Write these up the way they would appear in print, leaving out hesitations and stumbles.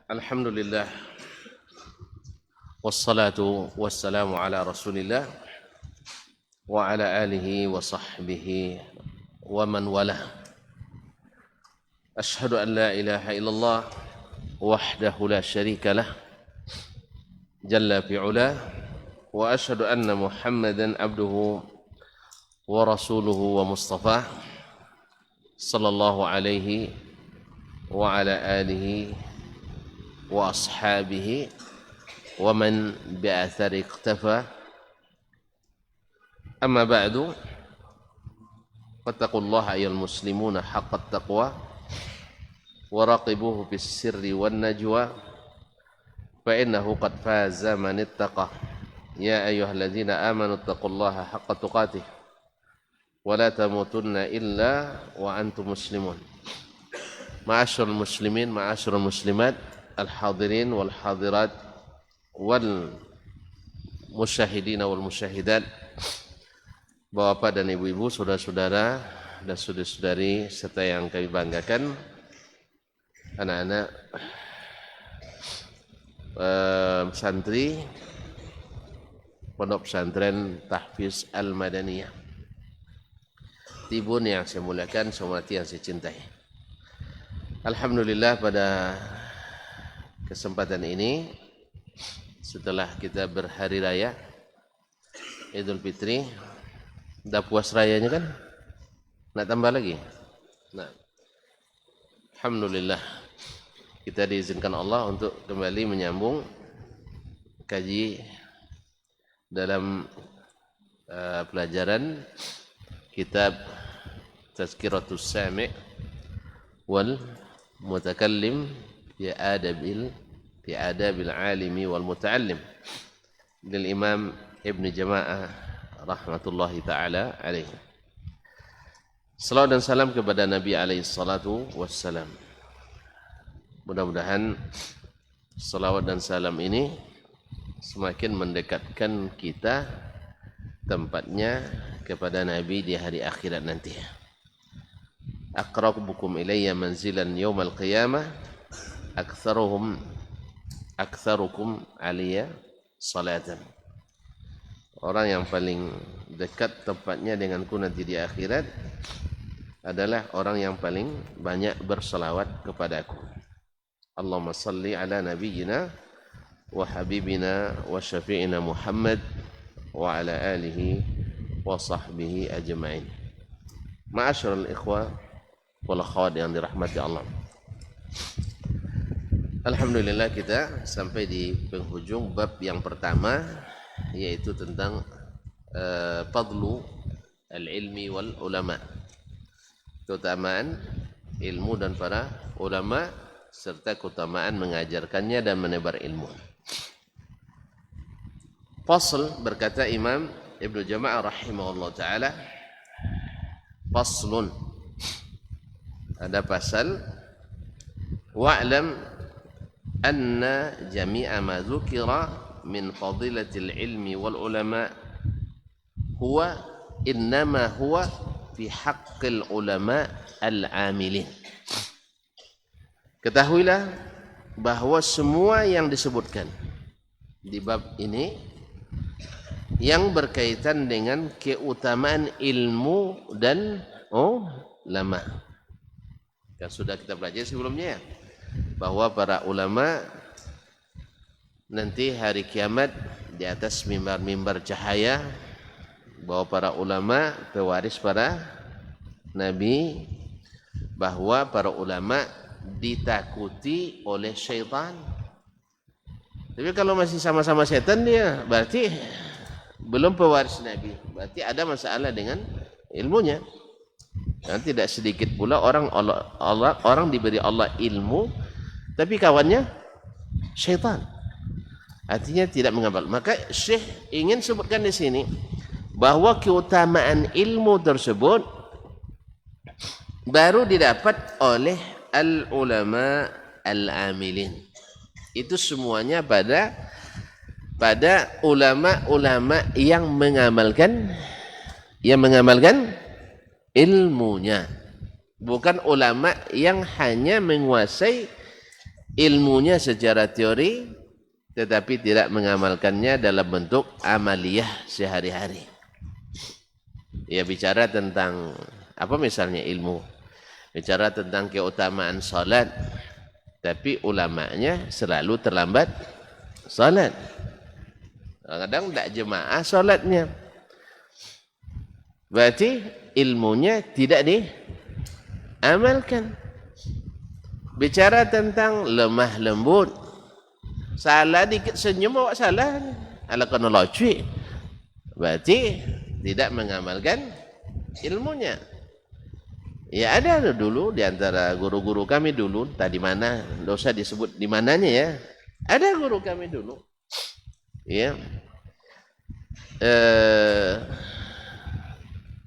Alhamdulillah wassalatu wassalamu ala Rasulillah wa ala alihi wa sahbihi wa man walah. Ashhadu an la ilaha illallah wahdahu la syarika lah jalla fi ula wa ashhadu anna Muhammadan abduhu wa rasuluhu wa mustafah sallallahu alaihi wa ala alihi wa ashabihi wa man bi'athari iqtafa. Amma ba'du, fattaqullaha ayyuhal muslimuna haqqat taqwa wa raqibuhu bis sirri wan najwa fa innahu qad faza man ittaqa. Ya ayyuhalladzina amanu taqullaha haqqa tuqatih wa la tamutunna illa wa antum muslimun. Ma'asyiral muslimin, ma'asyiral muslimat, al-hadirin wal hadirat wal musyahidin wal musyahidat, Bapak dan Ibu-ibu, saudara-saudara dan saudari-saudari serta yang kami banggakan, anak-anak santri Pondok Pesantren Tahfiz Al-Madaniyah Tibun yang saya muliakan, semati yang saya cintai. Alhamdulillah, pada kesempatan ini setelah kita berhari raya Idul Fitri, udah puas rayanya kan? Nak tambah lagi? Nah, alhamdulillah kita diizinkan Allah untuk kembali menyambung kaji dalam pelajaran kitab Tazkiratus Sami' wal Mutakallim fi adabil alimi wal muta'allim lil Imam Ibn Jama'ah rahmatullahi ta'ala alaihi. Salawat dan salam kepada Nabi alaihi salatu wassalam. Mudah-mudahan salawat dan salam ini semakin mendekatkan kita tempatnya kepada Nabi di hari akhirat nanti. Aqrabukum ilayya manzilan yaumal qiyamah aktsarukum aliyya salatan. Orang yang paling dekat tempatnya denganku nanti di akhirat adalah orang yang paling banyak berselawat kepadaku. Allahumma salli ala nabiyyina wa habibina wa syafi'ina Muhammad wa ala alihi wa sahbihi ajma'in. Ma'asyiral ikhwah wal akhwat yang dirahmati Allah. Alhamdulillah, kita sampai di penghujung bab yang pertama, yaitu tentang fadlu al-ilmi wal ulama, keutamaan ilmu dan para ulama serta keutamaan mengajarkannya dan menebar ilmu. Fasl, berkata Imam Ibnu Jama'ah rahimahullah ta'ala, faslun, ada pasal, wa'lam anna jami'a ma dzukira min fadilatil ilmi wal ulama huwa innama huwa fi haqqil ulama al-amilin. Ketahuilah bahwa semua yang disebutkan di bab ini yang berkaitan dengan keutamaan ilmu dan ulama, kan sudah kita pelajari sebelumnya, bahwa para ulama nanti hari kiamat di atas mimbar-mimbar cahaya, bahwa para ulama pewaris para nabi, bahwa para ulama ditakuti oleh syaitan. Tapi kalau masih sama-sama setan, dia berarti belum pewaris nabi, berarti ada masalah dengan ilmunya. Dan tidak sedikit pula orang diberi Allah ilmu tapi kawannya syaitan, artinya tidak mengamal. Maka Syekh ingin sebutkan di sini bahwa keutamaan ilmu tersebut baru didapat oleh al-ulama al-amilin. Itu semuanya pada ulama-ulama yang mengamalkan ilmunya. Bukan ulama yang hanya menguasai ilmunya secara teori tetapi tidak mengamalkannya dalam bentuk amaliyah sehari-hari. Ya bicara tentang apa misalnya ilmu, bicara tentang keutamaan salat, tapi ulamanya selalu terlambat salat. Kadang tidak jemaah salatnya. Berarti ilmunya tidak diamalkan. Bicara tentang lemah lembut, salah dikit senyum awak salah, ala kena locik. Berarti tidak mengamalkan ilmunya. Ya ada dulu di antara guru-guru kami dulu, tadi mana, tidak usah disebut di mananya ya. Ada guru kami dulu. Ya.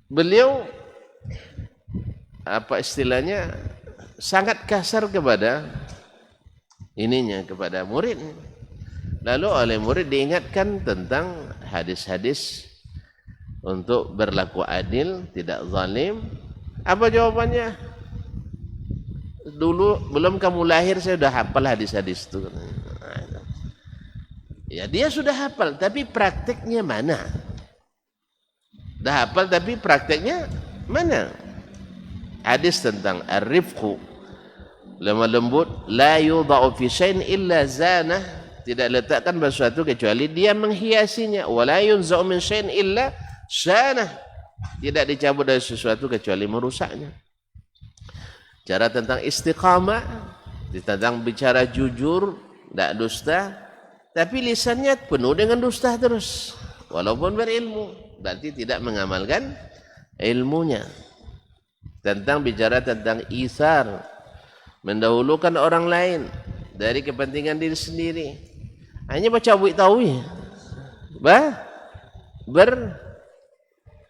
Beliau apa istilahnya sangat kasar kepada kepada murid. Lalu oleh murid diingatkan tentang hadis-hadis untuk berlaku adil, tidak zalim. Apa jawabannya? Dulu belum kamu lahir saya sudah hafal hadis-hadis itu. Ya dia sudah hafal, tapi prakteknya mana? Dah hafal tapi prakteknya mana? Hadis tentang ar-rifqu, lemah lembut, la yudha'u fi syai'in illa zanah, tidak letakkan sesuatu kecuali dia menghiasinya. Wa la yunza'u min syai'in illa sanah, tidak dicabut dari sesuatu kecuali merusaknya. Cara tentang istiqamah, tentang bicara jujur, tidak dusta, tapi lisannya penuh dengan dusta terus, walaupun berilmu. Berarti tidak mengamalkan ilmunya. Tentang bicara tentang isar, mendahulukan orang lain dari kepentingan diri sendiri. Hanya baca buik tawi.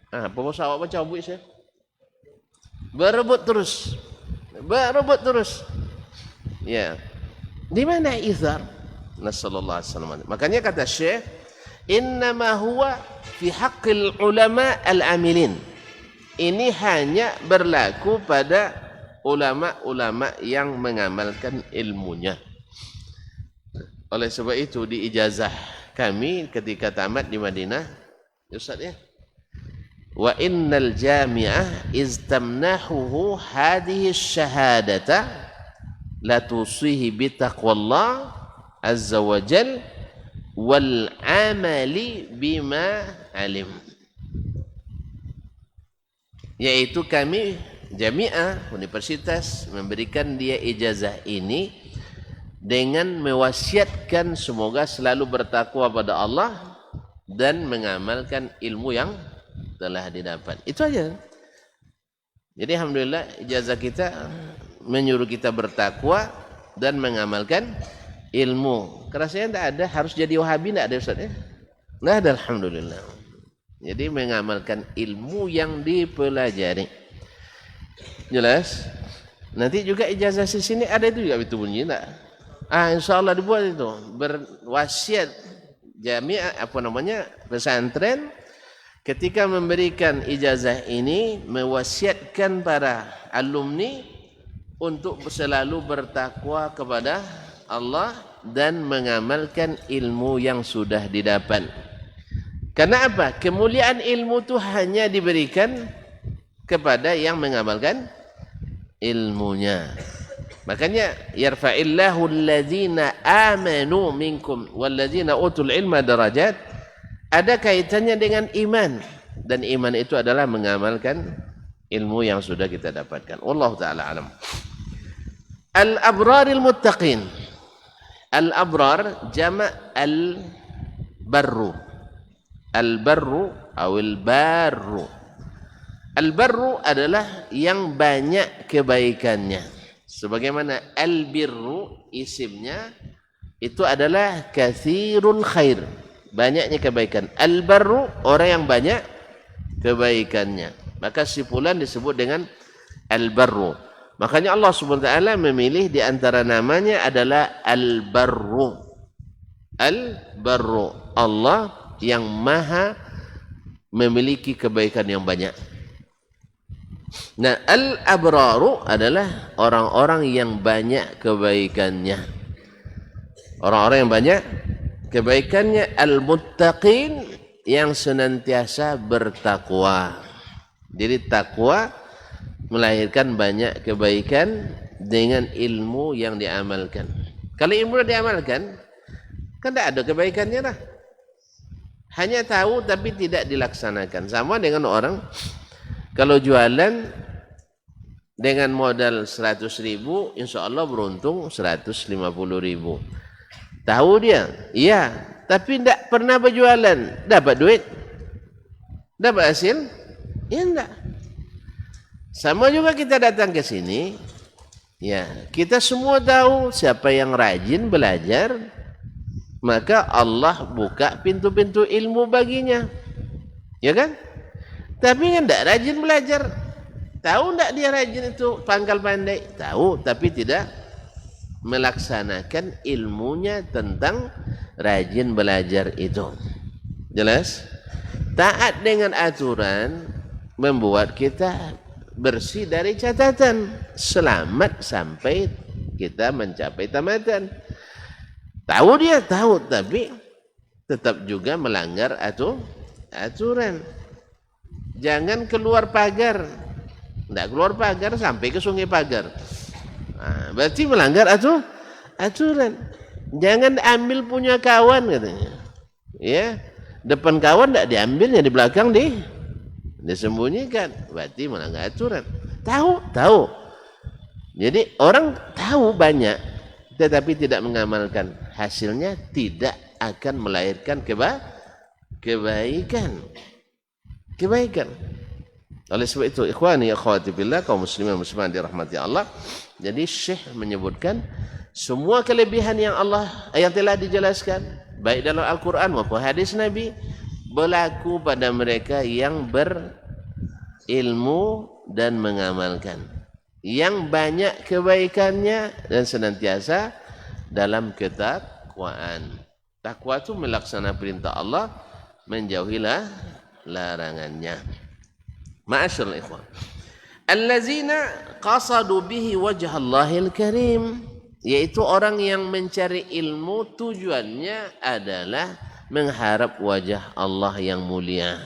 Apa maksud awak baca buik saya? Berebut terus. Ya. Di mana isar? Nasallallahu alaihi wasallam. Makanya kata Syekh, innama huwa fi haqqil ulama al-amilin. Ini hanya berlaku pada ulama-ulama yang mengamalkan ilmunya. Oleh sebab itu di ijazah kami ketika tamat di Madinah, Ustaz ya, wa innal jami'ah istamnahuhu hadhihi syahadata la tusihi bi taqwallah azza wa jal wal amali bima alim. Yaitu kami jami'ah universitas memberikan dia ijazah ini dengan mewasiatkan semoga selalu bertakwa pada Allah dan mengamalkan ilmu yang telah didapat. Itu aja. Jadi alhamdulillah ijazah kita menyuruh kita bertakwa dan mengamalkan ilmu. Kerasanya tidak ada harus jadi Wahabi, tidak ada Ustaz ya? Tidak ada, alhamdulillah. Jadi mengamalkan ilmu yang dipelajari. Jelas? Nanti juga ijazah di sini ada itu juga itu bunyi tak? Insyaallah dibuat itu. Berwasiat jamiah pesantren ketika memberikan ijazah ini mewasiatkan para alumni untuk selalu bertakwa kepada Allah dan mengamalkan ilmu yang sudah didapat. Karena apa? Kemuliaan ilmu itu hanya diberikan kepada yang mengamalkan ilmunya. Makanya yarfa'illahu alladzina amanu minkum walladzina utul ilma darajat. Ada kaitannya dengan iman, dan iman itu adalah mengamalkan ilmu yang sudah kita dapatkan. Wallahu taala alam. Al-abraril muttaqin. Al-abrar jama' al-barru. Al-barru awil barru. Al-barru adalah yang banyak kebaikannya. Sebagaimana al-birru isimnya itu adalah katsirul khair, banyaknya kebaikan. Al-barru orang yang banyak kebaikannya. Maka si fulan disebut dengan al-barru. Makanya Allah Subhanahu wa taala memilih di antara namanya adalah al-barru. Al-barru, Allah yang maha memiliki kebaikan yang banyak. Nah, al-abraru adalah orang-orang yang banyak kebaikannya. Orang-orang yang banyak kebaikannya, al-muttaqin yang senantiasa bertakwa. Jadi takwa melahirkan banyak kebaikan dengan ilmu yang diamalkan. Kalau ilmu diamalkan, kan tidak ada kebaikannya lah. Hanya tahu tapi tidak dilaksanakan. Sama dengan orang kalau jualan dengan modal 100.000, insya Allah beruntung 150.000. Tahu dia, iya, tapi tidak pernah berjualan, dapat duit, dapat hasil, ya enggak. Sama juga kita datang ke sini, ya kita semua tahu siapa yang rajin belajar, maka Allah buka pintu-pintu ilmu baginya, ya kan? Tapi kan tidak rajin belajar. Tahu tidak dia rajin itu pangkal pandai? Tahu, tapi tidak melaksanakan ilmunya tentang rajin belajar itu. Jelas? Taat dengan aturan membuat kita bersih dari catatan, selamat sampai kita mencapai tamatan. Tahu dia, tahu, tapi tetap juga melanggar aturan. Jangan keluar pagar. Tidak keluar pagar sampai ke sungai pagar. Nah, berarti melanggar aturan. Jangan ambil punya kawan katanya. Ya, depan kawan tidak diambil, yang di belakang disembunyikan. Berarti melanggar aturan. Tahu. Jadi orang tahu banyak, tetapi tidak mengamalkan. Hasilnya tidak akan melahirkan kebaikan. Oleh sebab itu, ikhwani akhwati billah, kaum muslimin muslimat dirahmati Allah. Jadi Syekh menyebutkan semua kelebihan yang telah dijelaskan baik dalam Al-Quran maupun hadis Nabi berlaku pada mereka yang berilmu dan mengamalkan, yang banyak kebaikannya dan senantiasa dalam ketakwaan. Takwa itu melaksanakan perintah Allah, menjauhilah larangannya. Ma'asyarul ikhwan, allazina qasadu bihi wajh Allahil karim, yaitu orang yang mencari ilmu tujuannya adalah mengharap wajah Allah yang mulia.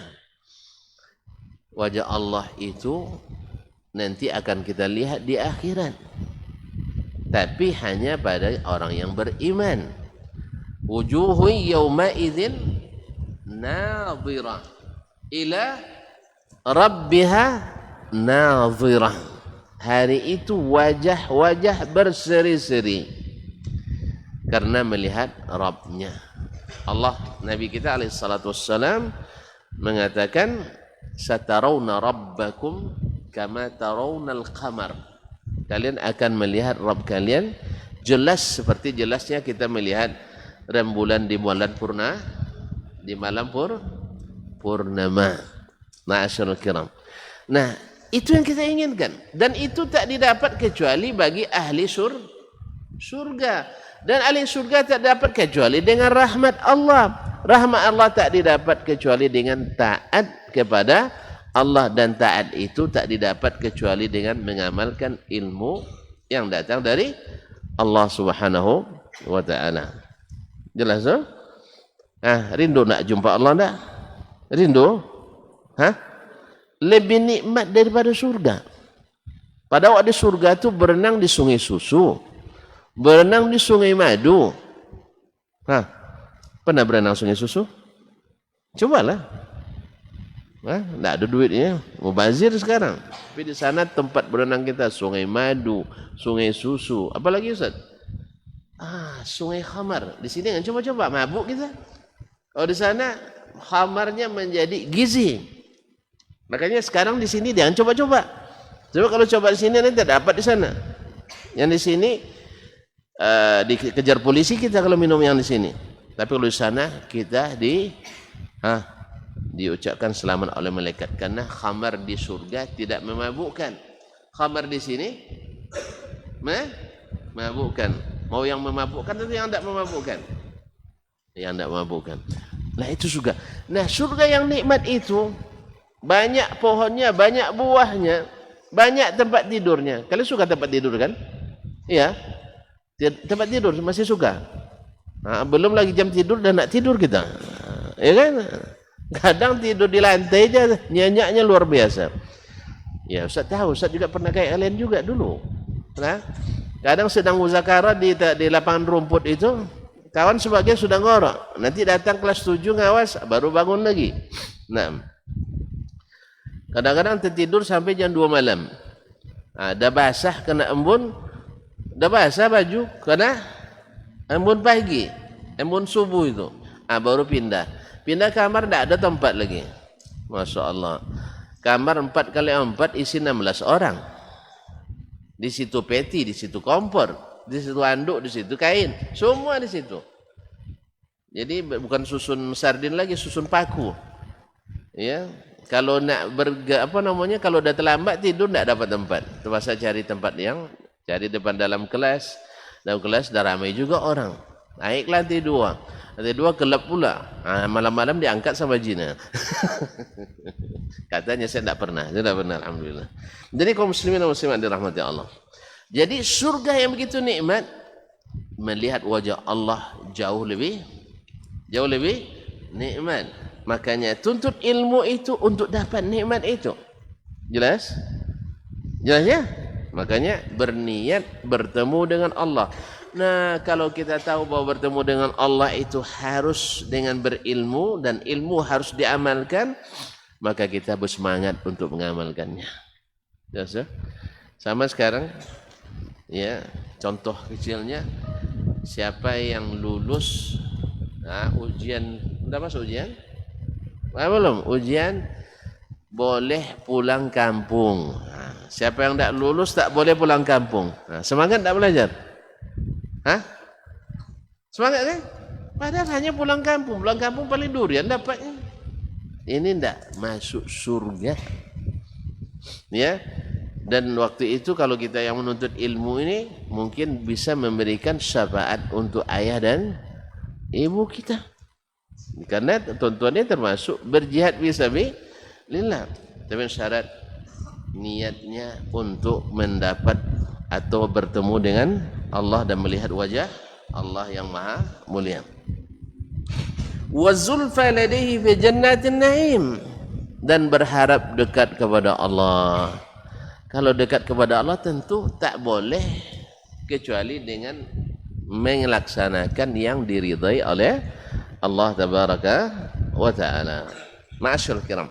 Wajah Allah itu nanti akan kita lihat di akhirat, tapi hanya pada orang yang beriman. Wujuhu yawma idzin nadhirah ila rabbiha nadhirah. Hari itu wajah-wajah berseri-seri karena melihat Rabbnya. Allah, Nabi kita alaihi salatu wassalam mengatakan, satarawna rabbakum kama tarawnal qamar. Kalian akan melihat Rabb kalian jelas seperti jelasnya kita melihat rembulan di malam purnama. Ma'asyarul kiram. Nah, itu yang kita inginkan, dan itu tak didapat kecuali bagi ahli surga, dan ahli surga tak dapat kecuali dengan rahmat Allah. Rahmat Allah tak didapat kecuali dengan taat kepada Allah, dan taat itu tak didapat kecuali dengan mengamalkan ilmu yang datang dari Allah Subhanahu wa taala. Jelas tak? Rindu nak jumpa Allah tak? Rindu? Lebih nikmat daripada surga. Pada waktu surga itu berenang di sungai susu, berenang di sungai madu. Pernah berenang sungai susu? Cobalah. Tidak ada duitnya, mubazir sekarang. Tapi di sana tempat berenang kita sungai madu, sungai susu. Apalagi Ustaz? Sungai khamar. Di sini kan coba-coba mabuk kita. Oh, di sana khamarnya menjadi gizi. Makanya sekarang di sini jangan coba-coba. Coba kalau coba di sini nanti tidak dapat di sana. Yang di sini dikejar polisi kita kalau minum yang di sini. Tapi kalau di sana kita diucapkan selamat oleh malaikat, karena khamar di surga tidak memabukkan. Khamar di sini memabukkan. Mau yang memabukkan atau yang tidak memabukkan? Yang tidak memabukkan. Nah itu surga. Nah surga yang nikmat itu banyak pohonnya, banyak buahnya. banyak tempat tidurnya. Kalian suka tempat tidur kan? Iya. Tempat tidur masih suka. Nah, belum lagi jam tidur dan nak tidur kita. Ya kan? Kadang tidur di lantai aja nyenyaknya luar biasa. Ya, Ustaz tahu, Ustaz juga pernah kayak kalian juga dulu. Nah, kadang sedang muzakarah di lapangan rumput itu, kawan sebagian sudah ngorok. Nanti datang kelas 7 ngawas, baru bangun lagi. Nah, kadang-kadang tertidur sampai jam 2 malam. Nah, dah basah kena embun, dah basah baju kena embun pagi, embun subuh itu. Baru pindah kamar, tidak ada tempat lagi. Masya Allah. Kamar 4x4 isi 16 orang. Di situ peti, di situ kompor, di situ handuk, di situ kain, semua di situ. Jadi bukan susun sardin lagi, susun paku. Ya, kalau nak kalau udah terlambat tidur tidak dapat tempat. Terpaksa cari tempat yang cari depan dalam kelas. Dalam kelas dah ramai juga orang. Naik lantai 2. Lantai 2 gelap pula. Malam-malam diangkat sama jin. Katanya saya tidak pernah. Alhamdulillah. Jadi kaum muslimin dan muslimat dirahmati Allah. Jadi surga yang begitu nikmat, melihat wajah Allah jauh lebih nikmat. Makanya tuntut ilmu itu untuk dapat nikmat itu. Jelas? Jelas ya? Makanya berniat bertemu dengan Allah. Nah, kalau kita tahu bahwa bertemu dengan Allah itu harus dengan berilmu dan ilmu harus diamalkan, maka kita bersemangat untuk mengamalkannya. Ya, sama sekarang, ya, contoh kecilnya, siapa yang lulus ujian, udah masuk ujian? Belum, ujian boleh pulang kampung. Siapa yang tidak lulus tak boleh pulang kampung. Semangat tak belajar? Semangat kan? Padahal hanya pulang kampung paling durian dapatnya. Ini tidak masuk surga. Ya. Dan waktu itu kalau kita yang menuntut ilmu ini mungkin bisa memberikan syafaat untuk ayah dan ibu kita. Karena tuntutannya termasuk berjihad fisabilillah. Tapi syarat niatnya untuk mendapat atau bertemu dengan Allah dan melihat wajah Allah yang maha mulia. Wa zulfa ladaihi fi jannatin na'im, dan berharap dekat kepada Allah. Kalau dekat kepada Allah tentu tak boleh kecuali dengan melaksanakan yang diridai oleh Allah tabaraka wa taala. Ma'asyiral kiram,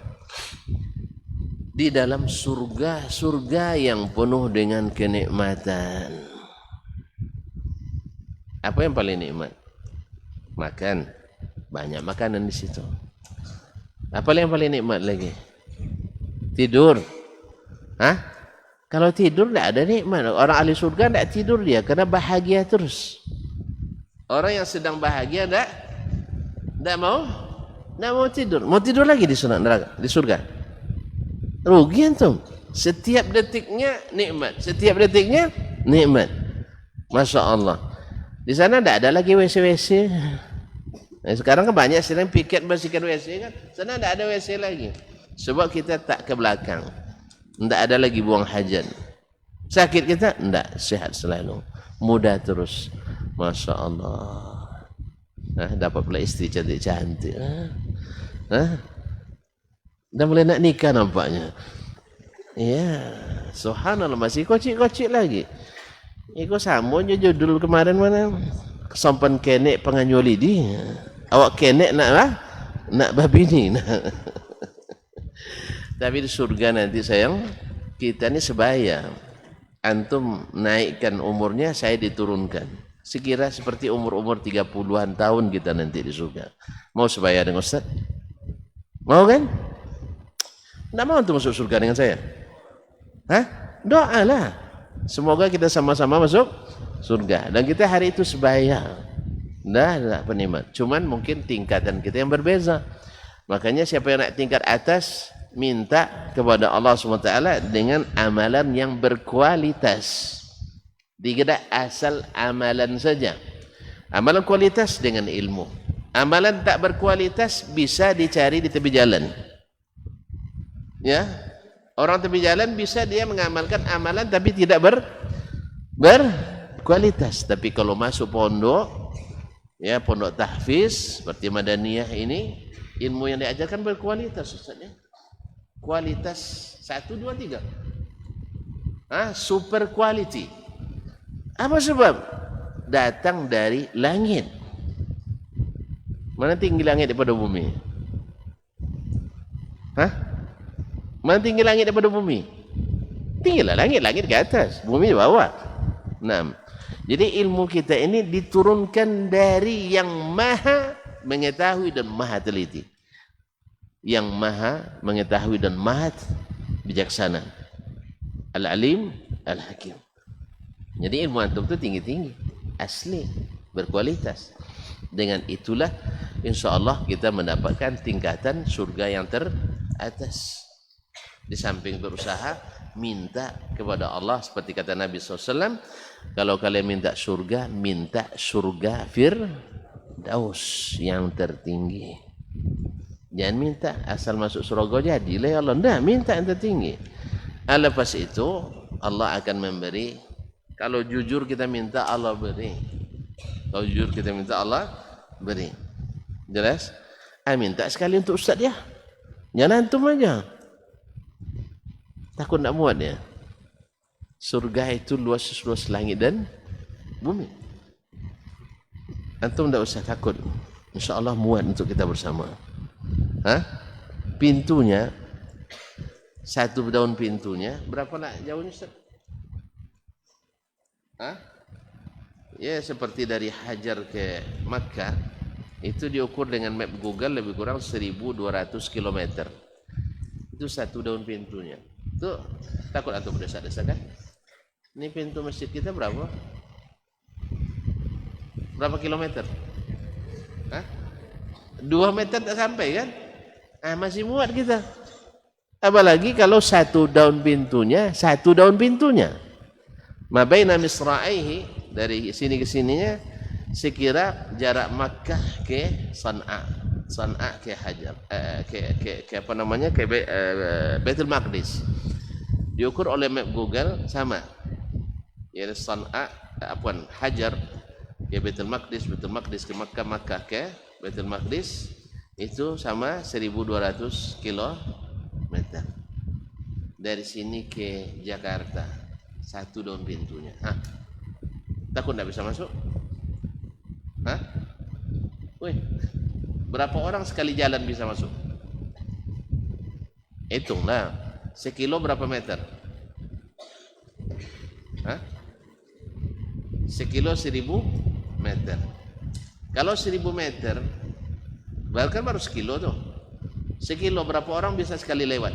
di dalam surga yang penuh dengan kenikmatan. Apa yang paling nikmat? Makan, banyak makanan di situ. Apa yang paling nikmat lagi? Tidur. Kalau tidur tidak ada nikmat. Orang ahli surga tidak tidur dia, karena bahagia terus. Orang yang sedang bahagia tidak mau tidur. Mau tidur lagi di surga. Rugi antum. Setiap detiknya nikmat. Masya Allah. Di sana tidak ada lagi WC. Nah, sekarang kan banyak sedang piket bersihkan WC kan. Sana tidak ada WC lagi. Sebab kita tak ke belakang. Tidak ada lagi buang hajat. Sakit kita? Tidak, sehat selalu. Mudah terus. Masya Allah. Dapat pula istri cantik-cantik. Dah mulai nak nikah nampaknya. Ya, subhanallah, masih kocik-kocik lagi. Iko sama je judul kemarin mana? Kesampan kenek penganyoli di. Awak kenek nak babini. Tapi di surga nanti sayang, kita ni sebaya. Antum naikkan umurnya, saya diturunkan. Sekira seperti umur-umur 30-an tahun kita nanti di surga. Mau sebaya dengan Ustaz? Mau kan? Tidak mau untuk masuk surga dengan saya? Doalah. Semoga kita sama-sama masuk surga. Dan kita hari itu sebaya. Dah penikmat. Cuman mungkin tingkatan kita yang berbeza. Makanya siapa yang nak tingkat atas, minta kepada Allah SWT dengan amalan yang berkualitas. Tidak asal amalan saja. Amalan kualitas dengan ilmu. Amalan tak berkualitas bisa dicari di tepi jalan. Ya, Orang tepi jalan bisa dia mengamalkan amalan tapi tidak berkualitas. Tapi kalau masuk pondok, ya pondok tahfiz seperti Madaniyah ini, ilmu yang diajarkan berkualitas Ustaz ya. Kualitas 1, 2, 3. Super quality. Apa sebab? Datang dari langit. Mana tinggi langit daripada bumi? Mana tinggi langit daripada bumi? Tinggilah langit ke atas, bumi di bawah. Nah, jadi ilmu kita ini diturunkan dari yang maha mengetahui dan maha teliti. Yang maha mengetahui dan maha bijaksana. Al-alim, al-hakim. Jadi ilmu antum itu tinggi-tinggi, asli, berkualitas. Dengan itulah insya Allah kita mendapatkan tingkatan surga yang teratas. Di samping berusaha, minta kepada Allah seperti kata Nabi SAW, kalau kalian minta surga Firdaus yang tertinggi. Jangan minta asal masuk surga jadilah ya Allah. Nah, minta yang tertinggi. Lepas itu Allah akan memberi. Kalau jujur kita minta, Allah beri. Kalau jujur kita minta, Allah beri. Jelas? Minta sekali untuk Ustaz ya. Jangan antum aja. Takut nak muat ya. Surga itu luas langit dan bumi. Antum tak usah takut. InsyaAllah muat untuk kita bersama. Pintunya, satu daun pintunya, berapa lah jauhnya Ustaz? Ya seperti dari Hajar ke Makkah, itu diukur dengan map Google lebih kurang 1.200 km. Itu satu daun pintunya. Itu takut atau berdesak-desak kan? Ini pintu masjid kita berapa? Berapa kilometer? 2 meter tak sampai kan? Masih muat kita. Apalagi kalau satu daun pintunya. Mabaina misra'aihi, dari sini ke sininya sekira jarak Makkah ke San'a ke Hajar, ke apa namanya, ke Baitul Maqdis. Diukur oleh map Google sama. Ya Hajar ke Baitul Maqdis ke Makkah, Makkah ke Baitul Maqdis itu sama 1.200 km. Dari sini ke Jakarta satu daun pintunya. Takut tidak bisa masuk? Berapa orang sekali jalan bisa masuk? Hitunglah. Sekilo berapa meter? Sekilo 1.000 meter. Kalau 1.000 meter, bahkan baru sekilo tuh. Sekilo berapa orang bisa sekali lewat?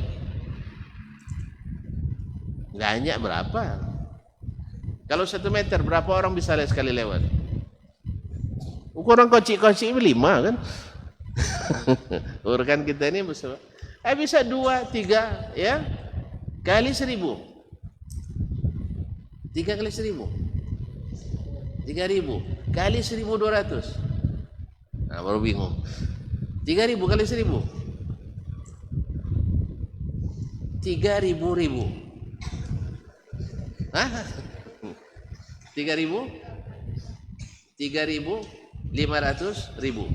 Banyak berapa? Kalau 1 meter berapa orang bisa sekali lewat? Ukuran kocik-kocik 5 kan? Urukan kita ini bisa 2, 3 ya? Kali 1.000. 3 kali 1.000. 3.000 kali 1.200. Baru bingung. 3.000 kali 1.000. 3.000. 3.500.000.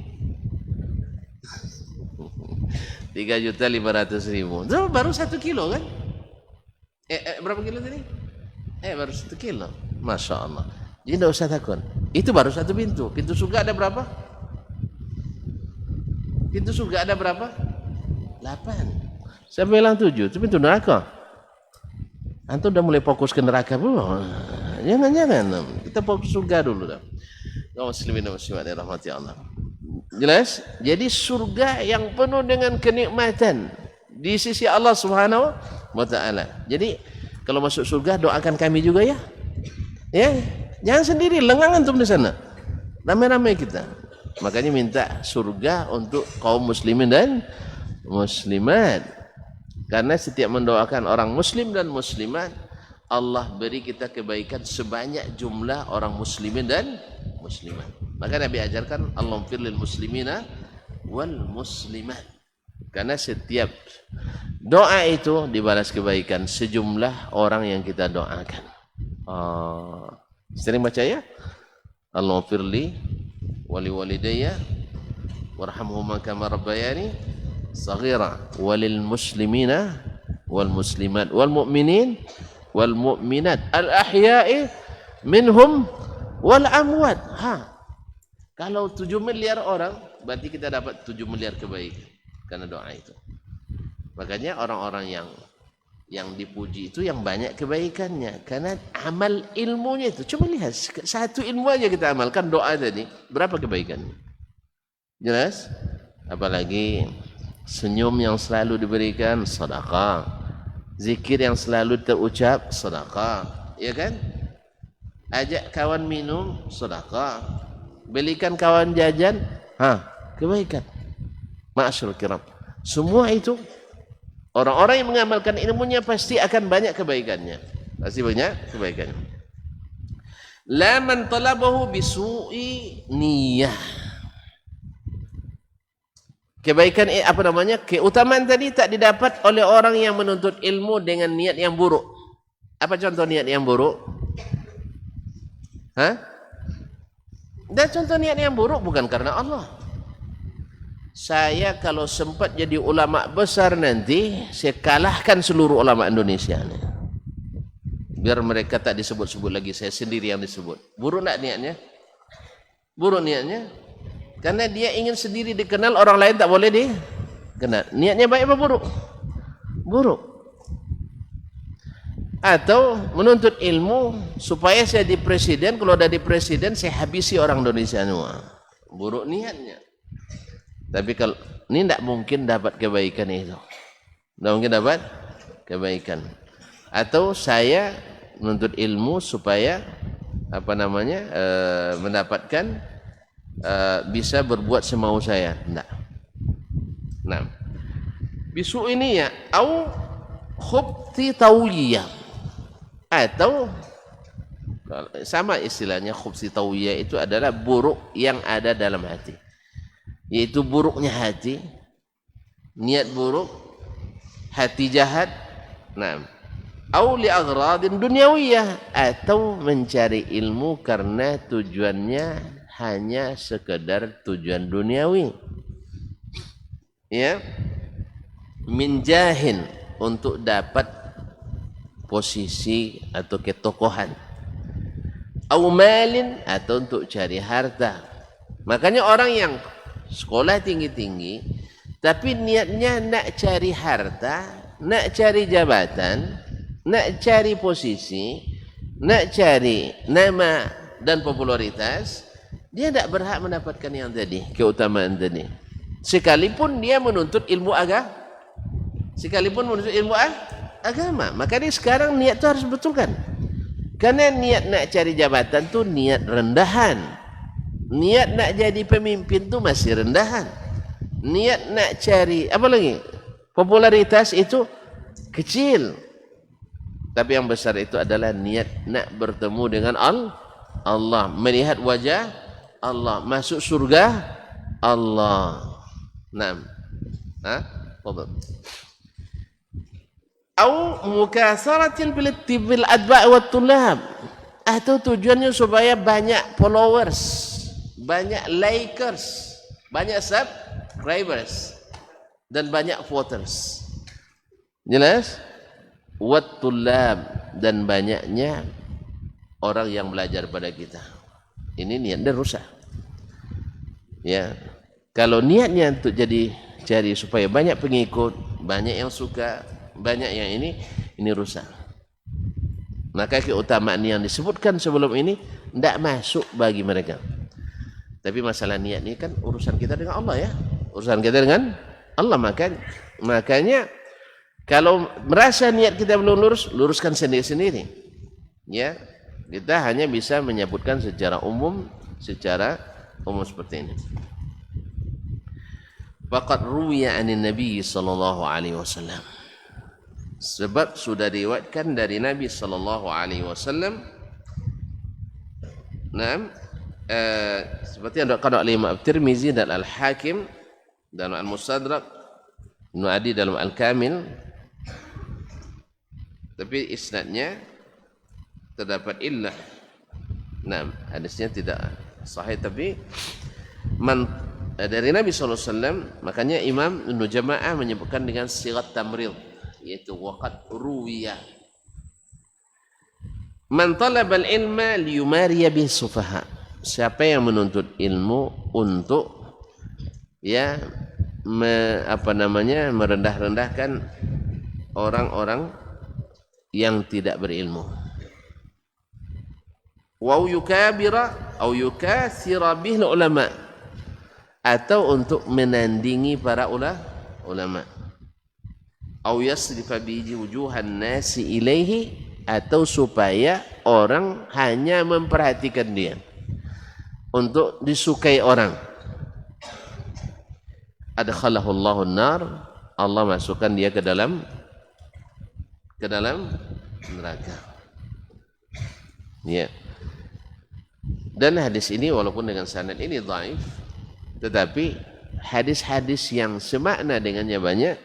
3.500.000. Itu baru 1 kilo kan? Berapa kilo tadi? Baru 1 kilo. Masya Allah. Jadi tidak usah takut. Itu baru satu pintu. Pintu surga ada berapa? Pintu surga ada berapa? 8. Saya bilang 7. Itu pintu neraka. Antum udah mulai fokus ke neraka belum? Jangan. Kita fokus surga dulu dah. Kaum muslimin dan muslimat yang dirahmati Allah. Jelas? Jadi surga yang penuh dengan kenikmatan di sisi Allah Subhanahu wa taala. Jadi kalau masuk surga doakan kami juga ya. Ya, jangan sendiri, lengang antum di sana. Ramai-ramai kita. Makanya minta surga untuk kaum muslimin dan muslimat. Karena setiap mendoakan orang muslim dan muslimat, Allah beri kita kebaikan sebanyak jumlah orang muslimin dan muslimat. Maka Nabi ajarkan Allahumma fir lil muslimina wal muslimat. Karena setiap Doa itu dibalas kebaikan sejumlah orang yang kita doakan. Sering baca ya? Allahumma firli wali walidayya warhamhuma kama rabbayani saghira walil muslimina wal muslimat wal mu'minin wal mu'minat al ahya'i minhum wal amwat. Kalau 7 miliar orang berarti kita dapat 7 miliar kebaikan karena doa itu. Makanya orang-orang yang dipuji itu yang banyak kebaikannya karena amal ilmunya itu. Coba lihat satu ilmu aja kita amalkan doa tadi, berapa kebaikannya? Jelas? Apalagi senyum yang selalu diberikan sedekah, zikir yang selalu terucap sedekah, ya kan? Ajak kawan minum sedekah, belikan kawan jajan, kebaikan. Ma'asyiral kiram. Semua itu orang-orang yang mengamalkan ilmunya pasti akan banyak kebaikannya. Pasti banyak kebaikannya. La man talabahu bisu'i niyah. Kebaikan apa namanya? Keutamaan tadi tak didapat oleh orang yang menuntut ilmu dengan niat yang buruk. Apa contoh niat yang buruk? Dan contoh niat yang buruk bukan karena Allah. Saya kalau sempat jadi ulama besar nanti, saya kalahkan seluruh ulama Indonesia. Biar mereka tak disebut-sebut lagi, saya sendiri yang disebut. Buruk tak niatnya? Buruk niatnya. Karena dia ingin sendiri dikenal, orang lain tak boleh dikenal. Niatnya baik apa buruk? Buruk. Atau menuntut ilmu supaya saya di presiden, kalau udah di presiden saya habisi orang Indonesia semua. Buruk niatnya. Tapi kalau ini tidak mungkin dapat kebaikan itu. Tidak mungkin dapat kebaikan. Atau saya menuntut ilmu supaya mendapatkan bisa berbuat semau saya. Tidak. Nah, bisu ini ya, au khubti tawiyah, atau sama istilahnya khubti tawiyah itu adalah buruk yang ada dalam hati. Yaitu buruknya hati, niat buruk, hati jahat, au li aghradin dunyawiyah, atau mencari ilmu karena tujuannya hanya sekedar tujuan duniawi. Ya. Min jahin, untuk dapat posisi atau ketokohan. Au malin, atau untuk cari harta. Makanya orang yang sekolah tinggi-tinggi tapi niatnya nak cari harta, nak cari jabatan, nak cari posisi, nak cari nama dan popularitas, dia tidak berhak mendapatkan yang tadi, keutamaan tadi. Sekalipun dia menuntut ilmu agama, maka dia sekarang niat itu harus betulkan. Karena niat nak cari jabatan tu niat rendahan. Niat nak jadi pemimpin tu masih rendahan. Niat nak cari popularitas itu kecil. Tapi yang besar itu adalah niat nak bertemu dengan Allah, melihat wajah Allah, masuk surga Allah. Au mukasaratin bil adba' wat tulab, atau tujuannya supaya banyak followers, banyak likers, banyak subscribers, dan banyak voters. Jelas? Wat tulab, dan banyaknya orang yang belajar pada kita. Ini niatnya rusak. Ya, kalau niatnya untuk cari supaya banyak pengikut, banyak yang suka, banyak yang ini rusak. Maka keutamaan yang disebutkan sebelum ini tidak masuk bagi mereka. Tapi masalah niat ini kan urusan kita dengan Allah ya. Urusan kita dengan Allah. Makanya kalau merasa niat kita belum lurus, luruskan sendiri-sendiri. Ya, kita hanya bisa menyebutkan secara umum seperti ini. Faqad ruwiya 'anin Nabi sallallahu alaihi wasallam. Sebab sudah diriwayatkan dari Nabi sallallahu alaihi wasallam. Seperti yang dikatakan oleh Imam Tirmizi dan Al-Hakim dalam Al-Mustadrak, Ibnu Adi dalam Al-Kamil, tapi isnadnya terdapat illah. Nah, hadisnya tidak sahih, tapi dari Nabi SAW. Makanya Imam Ibnu Jama'ah menyebutkan dengan sigat tamrid, yaitu waqad ruwiya man talabal ilma liyumariya bis sufaha. Siapa yang menuntut ilmu untuk merendah-rendahkan orang-orang yang tidak berilmu. Wa yukabira au yukatsira bihi ulama, atau untuk menandingi para ulama. Au yasrifa bihi wujuhan nasi ilaihi, atau supaya orang hanya memperhatikan dia untuk disukai orang. Adkhalahu Allahu an-nar, Allah masukkan dia ke dalam neraka. Ya. Dan hadis ini walaupun dengan sanad ini dhaif, tetapi hadis-hadis yang semakna dengannya banyak.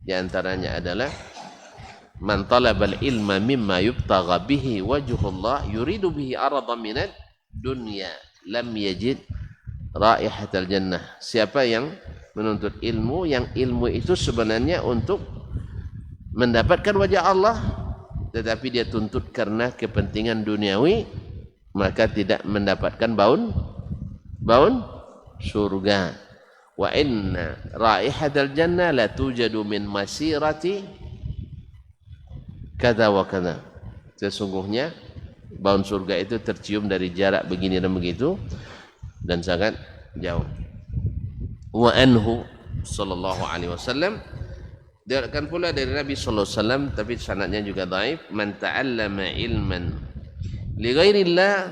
Di antaranya adalah man talabal ilma mimma yubtagha bihi wajhullah yuridu bihi aradan minad dunya lam yajid raihatal jannah. Siapa yang menuntut ilmu, yang ilmu itu sebenarnya untuk mendapatkan wajah Allah, tetapi dia tuntut karena kepentingan duniawi, maka tidak mendapatkan baun surga. Wa inna raihatal jannah la tujadu min masirati kada wa kada. Sesungguhnya baun surga itu tercium dari jarak begini dan begitu, dan sangat jauh. Wa anhu sallallahu alaihi wasallam, diriwayatkan pula dari Nabi sallallahu alaihi wasallam, tapi sanadnya juga dhaif, man ta'allama ilman li ghairillah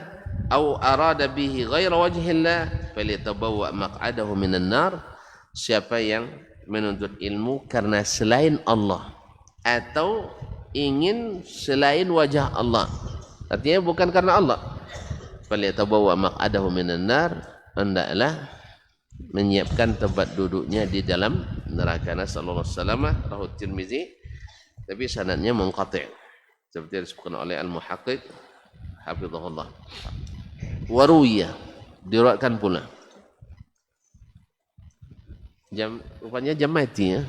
aw arada bihi ghaira wajhillah falyatabawwa maq'adahu minan nar. Siapa yang menuntut ilmu karena selain Allah atau ingin selain wajah Allah, artinya bukan karena Allah, falyatabawwa maq'adahu minan nar, hendaklah menyiapkan tempat duduknya di dalam neraka. Nasallallahu alaihi wasallam, rawahu Tirmizi, tapi sanadnya munqati', seperti disebutkan oleh al-muhaqqiq hafizahullah. Waruya, diriwayatkan pula. Rupanya jam mati ya.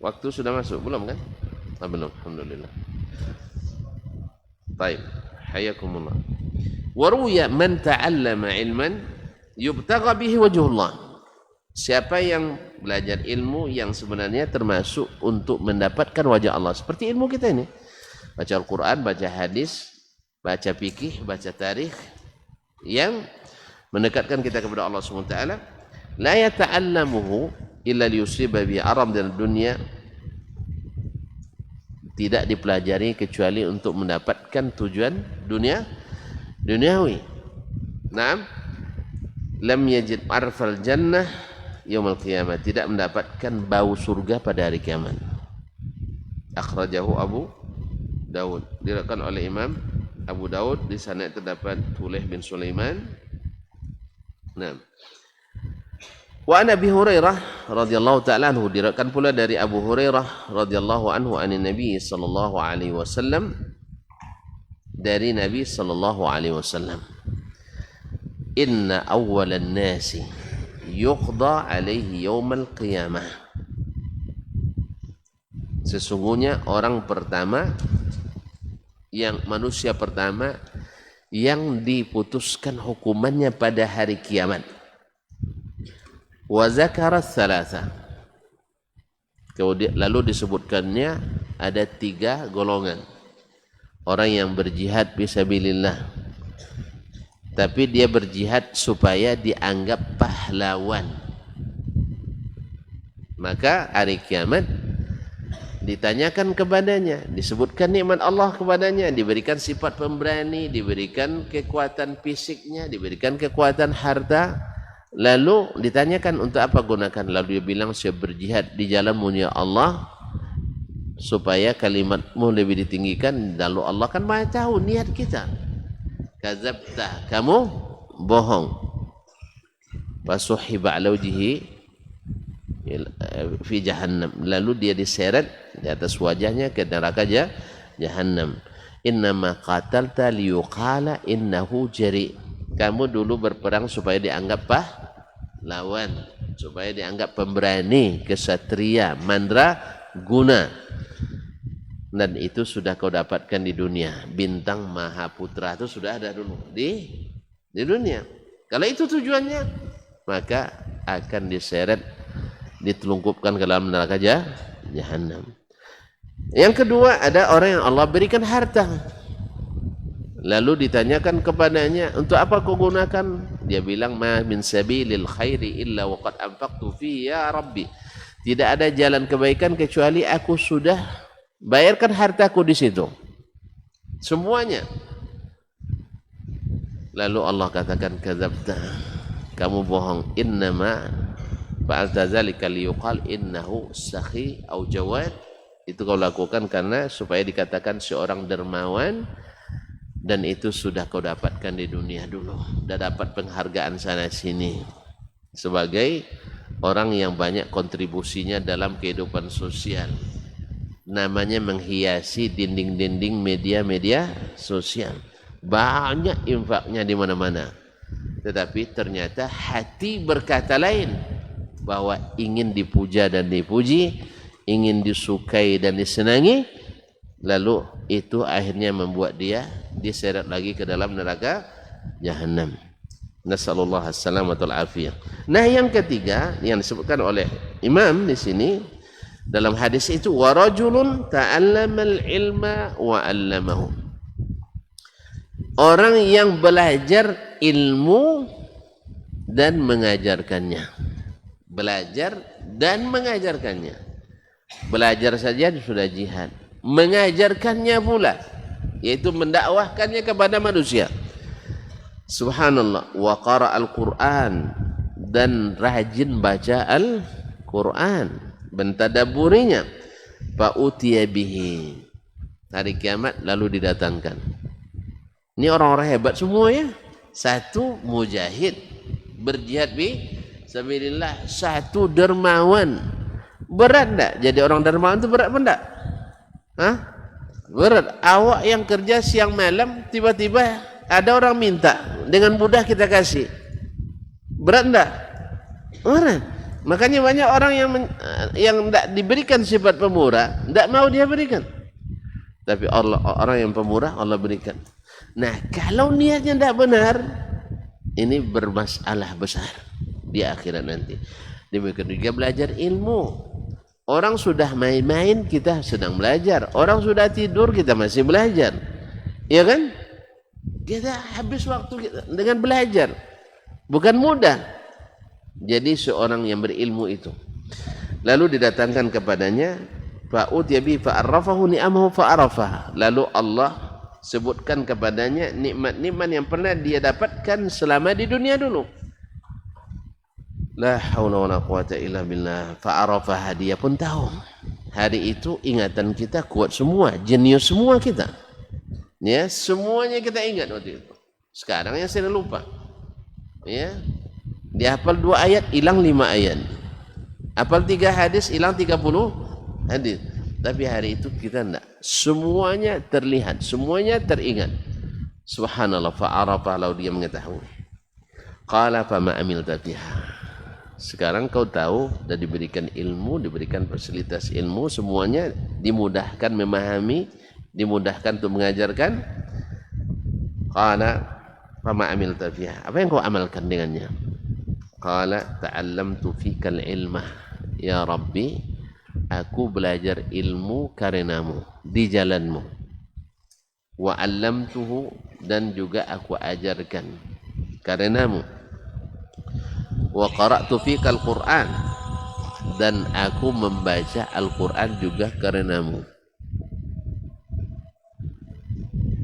Waktu sudah masuk belum kan? Belum, alhamdulillah. Baik, hayakumullah. Waruya man ta'allama ilman yubtagha bihi wajhullah. Siapa yang belajar ilmu yang sebenarnya termasuk untuk mendapatkan wajah Allah, seperti ilmu kita ini, baca Al-Quran, baca hadis, baca fikih, baca tarikh, yang mendekatkan kita kepada Allah SWT. La yata'allamuhu illa liyusiba bi aram dan dunia, tidak dipelajari kecuali untuk mendapatkan tujuan duniawi. Naam, lam yajid arfal jannah yaumil qiyamah, tidak mendapatkan bau surga pada hari kiamat. Akhrajahu Abu Daud, diriwayatkan oleh Imam Abu Daud. Di sana terdapat Tuleh bin Sulaiman. Naam. Wa an Abi Hurairah radhiyallahu ta'ala anhu, diriwayatkan pula dari Abu Hurairah radhiyallahu anhu anin Nabi sallallahu alaihi wasallam, dari Nabi sallallahu alaihi wasallam, inna awwalan nasi yuqda alaihi yaumal qiyamah. Sesungguhnya orang pertama, yang manusia pertama yang diputuskan hukumannya pada hari kiamat. Wa zakara thalatha, lalu disebutkannya ada 3 golongan. Orang yang berjihad fisabilillah, tapi dia berjihad supaya dianggap pahlawan, maka hari kiamat ditanyakan kepadanya, disebutkan nikmat Allah kepadanya, diberikan sifat pemberani, diberikan kekuatan fisiknya, diberikan kekuatan harta, lalu ditanyakan untuk apa gunakan, lalu dia bilang saya berjihad di jalanmu ya Allah supaya kalimatmu lebih ditinggikan. Lalu Allah kan maha tahu niat kita. Kadzabta, kamu bohong. Fasuhiba ala wajhihi fi jahannam, lalu dia diseret di atas wajahnya ke neraka jahannam. Innama qatalta liyuqala innahu jari. Kamu dulu berperang supaya dianggap pahlawan, supaya dianggap pemberani, kesatria, mandraguna. Dan itu sudah kau dapatkan di dunia. Bintang Mahaputra itu sudah ada dulu di dunia. Kalau itu tujuannya, maka akan diseret, ditelungkupkan ke dalam neraka jahannam. Yang kedua, ada orang yang Allah berikan harta. Lalu ditanyakan kepadanya, untuk apa kau gunakan? Dia bilang, ma min sabilil khairi illa waqad anfaqtu fi ya Rabbi. Tidak ada jalan kebaikan kecuali aku sudah bayarkan hartaku di situ. Semuanya. Lalu Allah katakan, kadzabta. Kamu bohong. Innama fa'alta dzalika liyuqal innahu sakhi au jawad. Itu kau lakukan karena supaya dikatakan seorang dermawan, dan itu sudah kau dapatkan di dunia dulu. Sudah dapat penghargaan sana sini sebagai orang yang banyak kontribusinya dalam kehidupan sosial. Namanya menghiasi dinding-dinding media-media sosial. Banyak infaknya di mana-mana. Tetapi ternyata hati berkata lain, bahwa ingin dipuja dan dipuji, ingin disukai dan disenangi, lalu itu akhirnya membuat dia diseret lagi ke dalam neraka jahannam. Nasallallahu alaihi afiyah. Nah, yang ketiga yang disebutkan oleh Imam di sini dalam hadis itu, wa rajulun ta'allamal ilma wa 'allamahu. Orang yang belajar ilmu dan mengajarkannya. Belajar dan mengajarkannya. Belajar saja sudah jihad, mengajarkannya pula, yaitu mendakwahkannya kepada manusia. Subhanallah. Wa qara al-Quran, dan rajin baca Al-Quran, mentadaburinya. Fa utiya bihi, hari kiamat lalu didatangkan. Ini orang-orang hebat semua ya. Satu mujahid berjihad bi sabilillah, satu dermawan. Berat enggak? Jadi orang dermawan itu berat enggak? Hah? Berat. Awak yang kerja siang malam, tiba-tiba ada orang minta, dengan mudah kita kasih. Berat enggak? Berat. Makanya banyak orang yang enggak diberikan sifat pemurah, enggak mau dia berikan. Tapi Allah, orang yang pemurah Allah berikan. Nah, kalau niatnya enggak benar, ini bermasalah besar di akhirat nanti. Demikian juga belajar ilmu. Orang sudah main-main, kita sedang belajar. Orang sudah tidur, kita masih belajar. Ya kan? Kita habis waktu kita dengan belajar. Bukan mudah. Jadi seorang yang berilmu itu. Lalu didatangkan kepadanya, fa'utiya bi fa'arrafahu ni'amahu fa'arafah. Lalu Allah sebutkan kepadanya nikmat-nikmat yang pernah dia dapatkan selama di dunia dulu. La haula wala quwata illa billah. Fa'arafaha, dia pun tahu. Hari itu ingatan kita kuat semua, jenius semua kita. Ya, semuanya kita ingat waktu itu. Sekarang yang saya lupa. Ya. Dihafal 2 ayat, hilang 5 ayat. Hafal 3 hadis, hilang 30 hadis. Tapi hari itu kita enggak. Semuanya terlihat, semuanya teringat. Subhanallah, fa'arafa, lalu dia mengetahui. Qala fama amilta fiha. Sekarang kau tahu, dan diberikan ilmu, diberikan fasilitas ilmu, semuanya dimudahkan memahami, dimudahkan untuk mengajarkan. Qala fama amilta fiha. Apa yang kau amalkan dengannya? Qala ta'allamtu fikal ilmah ya Rabbi, aku belajar ilmu karenamu, di jalanmu. Wa 'allamtuhu, dan juga aku ajarkan karenamu. Wa qara'tu fikal Qur'an, dan aku membaca Al-Quran juga karenamu.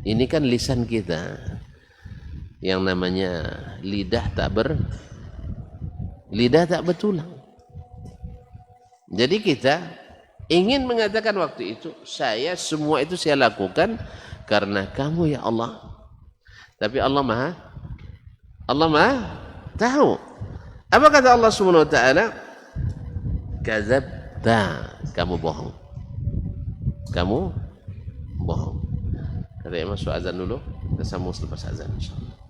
Ini kan lisan kita, yang namanya lidah tak betulang. Jadi kita ingin mengatakan waktu itu, semua itu saya lakukan karena kamu ya Allah. Tapi Allah maha tahu. Apa kata Allah Subhanahu wa taala? kadzabta, kamu bohong. Kamu bohong. Kita masuk azan dulu, kita sambung selepas azan insyaallah.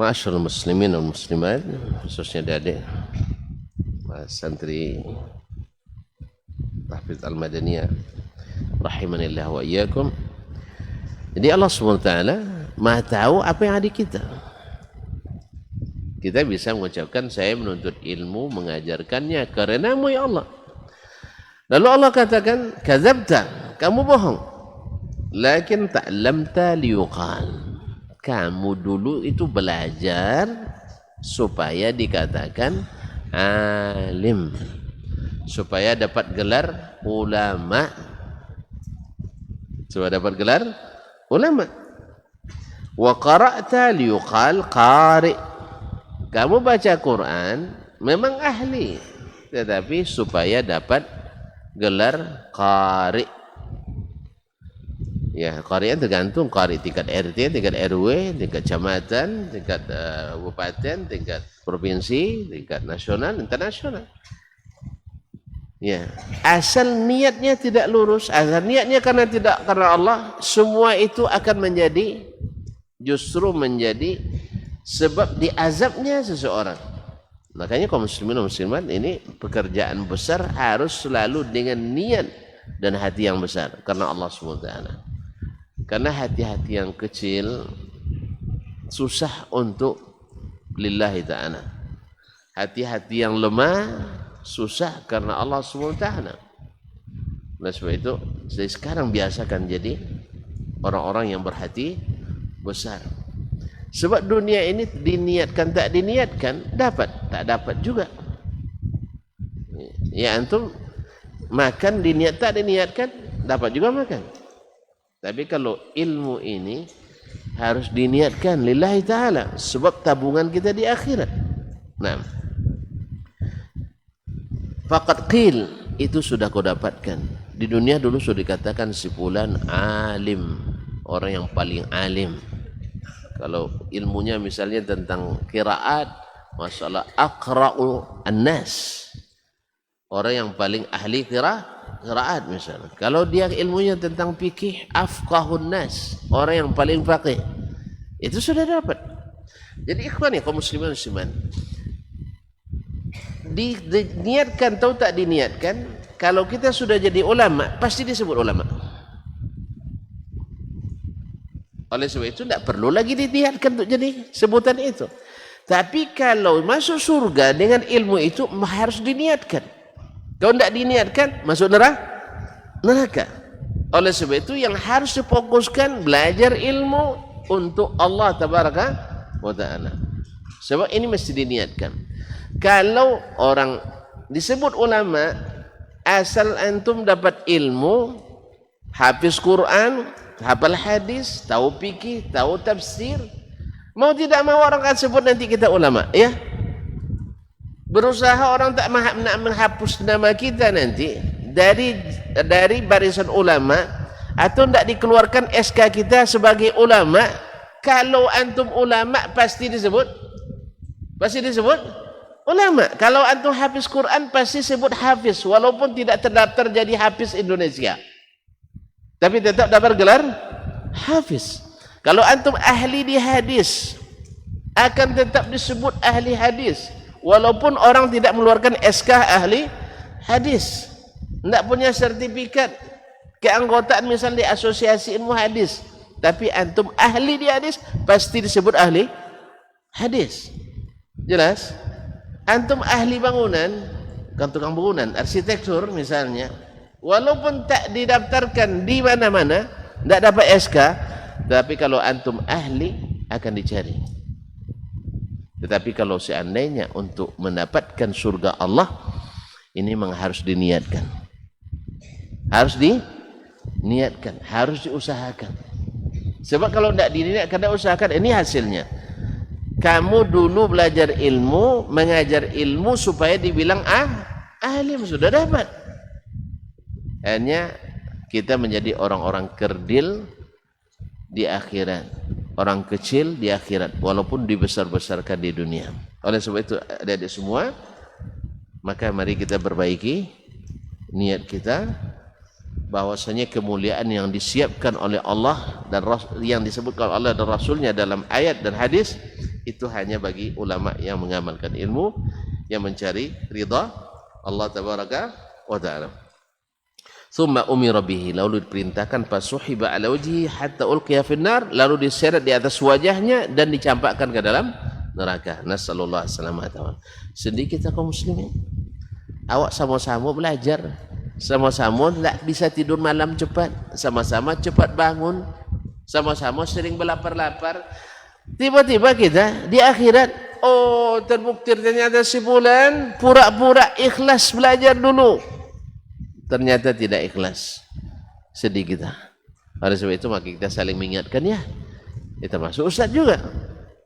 Ma'asyiral muslimin dan muslimat, khususnya adik santri Tahfiz Al-Madaniyah rahimanillah wa iyyakum. Jadi Allah SWT Maha tahu apa yang ada di kita. Kita bisa mengucapkan saya menuntut ilmu, mengajarkannya karenamu ya Allah. Lalu Allah katakan, kadzabta, kamu bohong. Lakin ta'lamta liyuqal. Kamu dulu itu belajar supaya dikatakan alim, supaya dapat gelar ulama, supaya dapat gelar ulama. Wa qara'ta liyuqal qari. Kamu baca Quran memang ahli, tetapi supaya dapat gelar qari. Ya, qari tergantung qari tingkat RT, tingkat RW, tingkat kecamatan, tingkat kabupaten, tingkat provinsi, tingkat nasional, internasional. Ya, asal niatnya tidak lurus, asal niatnya karena tidak karena Allah, semua itu akan menjadi justru menjadi sebab diazabnya seseorang. Makanya kaum muslimin dan muslimat ini pekerjaan besar harus selalu dengan niat dan hati yang besar karena Allah SWT. Karena hati-hati yang kecil susah untuk lillahi ta'ala. Hati-hati yang lemah susah karena Allah SWT. Oleh sebab itu, saya sekarang biasakan jadi orang-orang yang berhati besar. Sebab dunia ini diniatkan tak diniatkan dapat, tak dapat juga. Ya antum makan diniat tak diniatkan dapat juga makan. Tapi kalau ilmu ini harus diniatkan lillahi ta'ala sebab tabungan kita di akhirat. Nah, faqad qil, itu sudah kau dapatkan. Di dunia dulu sudah dikatakan si fulan alim, orang yang paling alim. Kalau ilmunya misalnya tentang qiraat, masalah aqra'u an-nas, orang yang paling ahli qiraat misalnya. Kalau dia ilmunya tentang fikih, afqahun nas, orang yang paling faqih. Itu sudah dapat. Jadi ikhwan ya kaum muslimin muslimat, diniatkan atau tak diniatkan, kalau kita sudah jadi ulama pasti disebut ulama. Oleh sebab itu tidak perlu lagi diniatkan untuk jadi sebutan itu. Tapi kalau masuk surga dengan ilmu itu harus diniatkan. Kalau tidak diniatkan masuk neraka. Oleh sebab itu yang harus difokuskan belajar ilmu untuk Allah tabaraka wa ta'ala. Sebab ini mesti diniatkan. Kalau orang disebut ulama asal antum dapat ilmu, hafiz Quran, hafal hadis, tahu fikih, tahu tafsir, mau tidak mau orang akan sebut nanti kita ulama, ya. Berusaha orang tak menghapus nama kita nanti dari barisan ulama atau tidak dikeluarkan SK kita sebagai ulama. Kalau antum ulama pasti disebut ulama. Kalau antum hafiz Quran pasti sebut hafiz walaupun tidak terdaftar jadi hafiz Indonesia. Tapi tetap dapat gelar hafiz. Kalau antum ahli di hadis akan tetap disebut ahli hadis walaupun orang tidak mengeluarkan SK ahli hadis, tidak punya sertifikat keanggotaan misalnya di asosiasi ilmu hadis, tapi antum ahli di hadis pasti disebut ahli hadis. Jelas? Antum ahli bangunan, kan tukang bangunan, arsitektur misalnya, walaupun tak didaftarkan di mana-mana, tidak dapat SK, tapi kalau antum ahli akan dicari. Tetapi kalau seandainya untuk mendapatkan surga Allah, ini memang harus diniatkan. Harus diniatkan, harus diusahakan. Sebab kalau tidak diniatkan, tidak usahakan, ini hasilnya. Kamu dulu belajar ilmu, mengajar ilmu supaya dibilang alim, sudah dapat. Hanya kita menjadi orang-orang kerdil di akhirat, orang kecil di akhirat, walaupun dibesar-besarkan di dunia. Oleh sebab itu adik-adik semua, maka mari kita perbaiki niat kita, bahwasanya kemuliaan yang disiapkan oleh Allah dan yang disebutkan oleh Allah dan Rasulnya dalam ayat dan hadis itu hanya bagi ulama yang mengamalkan ilmu, yang mencari ridha Allah tabaraka wa ta'ala. Thumma umira bihi, lalu diperintahkan fasuhiba ala wajhihi hatta ulqiya finnar, lalu diseret di atas wajahnya dan dicampakkan ke dalam neraka. Nasallallahu alaihi wasallam. Sedih kita kaum muslimin. Awak sama-sama belajar, sama-sama tidak bisa tidur malam cepat, sama-sama cepat bangun, sama-sama sering berlapar-lapar. Tiba-tiba kita di akhirat, oh terbukti ternyata si fulan pura-pura ikhlas belajar dulu, ternyata tidak ikhlas. Sedih kita. Oleh sebab itu maka kita saling mengingatkan ya. Kita termasuk ustaz juga.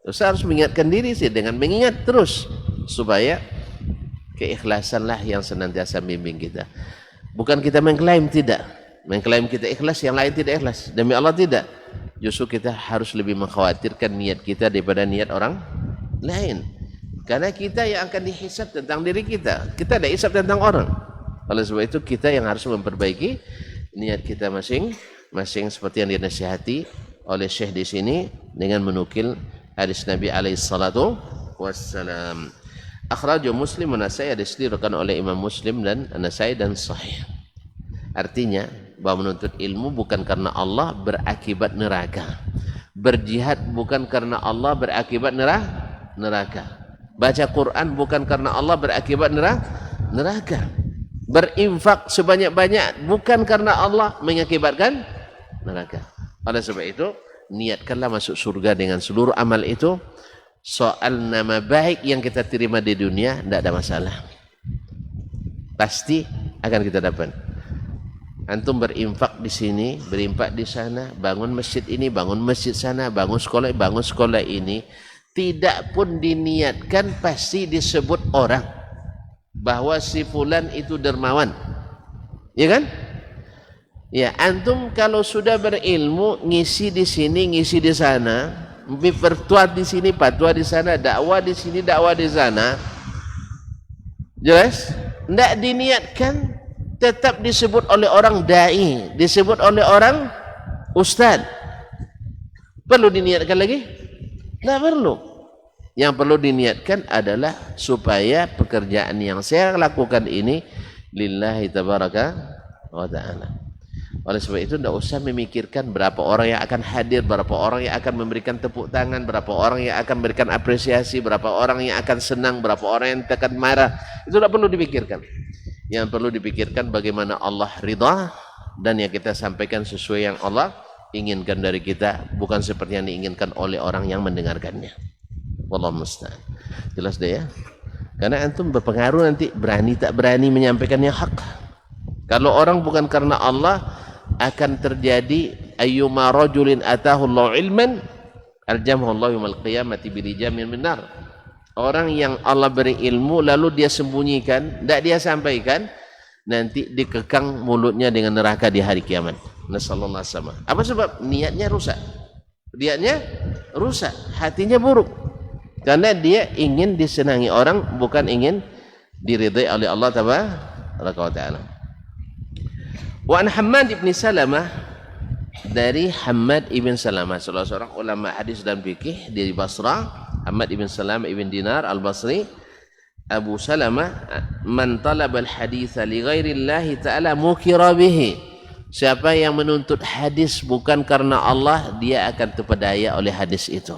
Ustaz harus mengingatkan diri sih dengan mengingat terus supaya keikhlasanlah yang senantiasa membimbing kita. Bukan kita mengklaim tidak, mengklaim kita ikhlas yang lain tidak ikhlas. Demi Allah tidak. Justru kita harus lebih mengkhawatirkan niat kita daripada niat orang lain. Karena kita yang akan dihisab tentang diri kita. Kita tidak hisab tentang orang. Oleh sebab itu kita yang harus memperbaiki niat kita masing-masing seperti yang dinasihati oleh Syekh di sini dengan menukil hadis Nabi alaihi salatu wassalam. Akhrajahu Muslim wa Nasai, hadis diriwayatkan oleh Imam Muslim dan Nasai dan sahih. Artinya bahwa menuntut ilmu bukan karena Allah berakibat neraka. Berjihad bukan karena Allah berakibat neraka. Baca Quran bukan karena Allah berakibat neraka. Berinfak sebanyak-banyak bukan karena Allah mengakibatkan neraka. Oleh sebab itu, niatkanlah masuk surga dengan seluruh amal itu. Soal nama baik yang kita terima di dunia tidak ada masalah. Pasti akan kita dapat. Antum berinfak di sini, berinfak di sana, bangun masjid ini, bangun masjid sana, bangun sekolah ini, tidak pun diniatkan pasti disebut orang bahwa si fulan itu dermawan. Ya kan? Ya, antum kalau sudah berilmu, ngisi di sini, ngisi di sana, berfatwa di sini, fatwa di sana, dakwah di sini, dakwah di sana. Jelas? Tidak diniatkan, tetap disebut oleh orang dai, disebut oleh orang ustaz. Perlu diniatkan lagi? Tidak perlu. Yang perlu diniatkan adalah supaya pekerjaan yang saya lakukan ini lillahi tabaraka wa ta'ala. Oleh sebab itu tidak usah memikirkan berapa orang yang akan hadir, berapa orang yang akan memberikan tepuk tangan, berapa orang yang akan memberikan apresiasi, berapa orang yang akan senang, berapa orang yang akan marah. Itu tidak perlu dipikirkan. Yang perlu dipikirkan bagaimana Allah ridha dan yang kita sampaikan sesuai yang Allah inginkan dari kita, bukan seperti yang diinginkan oleh orang yang mendengarkannya. Wallahu musta'an. Jelas deh ya. Karena antum berpengaruh nanti berani tak berani menyampaikan yang hak. Kalau orang bukan karena Allah, akan terjadi ayyuma rajulin atahu Allah ilman aljamahu Allah yaumil qiyamati birijamin min nar. Orang yang Allah beri ilmu lalu dia sembunyikan, tidak dia sampaikan, nanti dikekang mulutnya dengan neraka di hari kiamat. Nasallallahu alaihi wasallam. Apa sebab? Niatnya rusak. Niatnya rusak, hatinya buruk. Karena dia ingin disenangi orang, bukan ingin diridai oleh Allah tabaraka wa taala. Wa an Hammad ibn Salamah, dari Hammad ibn Salamah, salah seorang ulama hadis dan fikih di Basrah. Hammad ibn Salamah ibn Dinar al-Basri, Abu Salamah, man talaba al-haditha li ghairillahi ta'ala mukira bihi. Siapa yang menuntut hadis bukan karena Allah, dia akan terpedaya oleh hadis itu.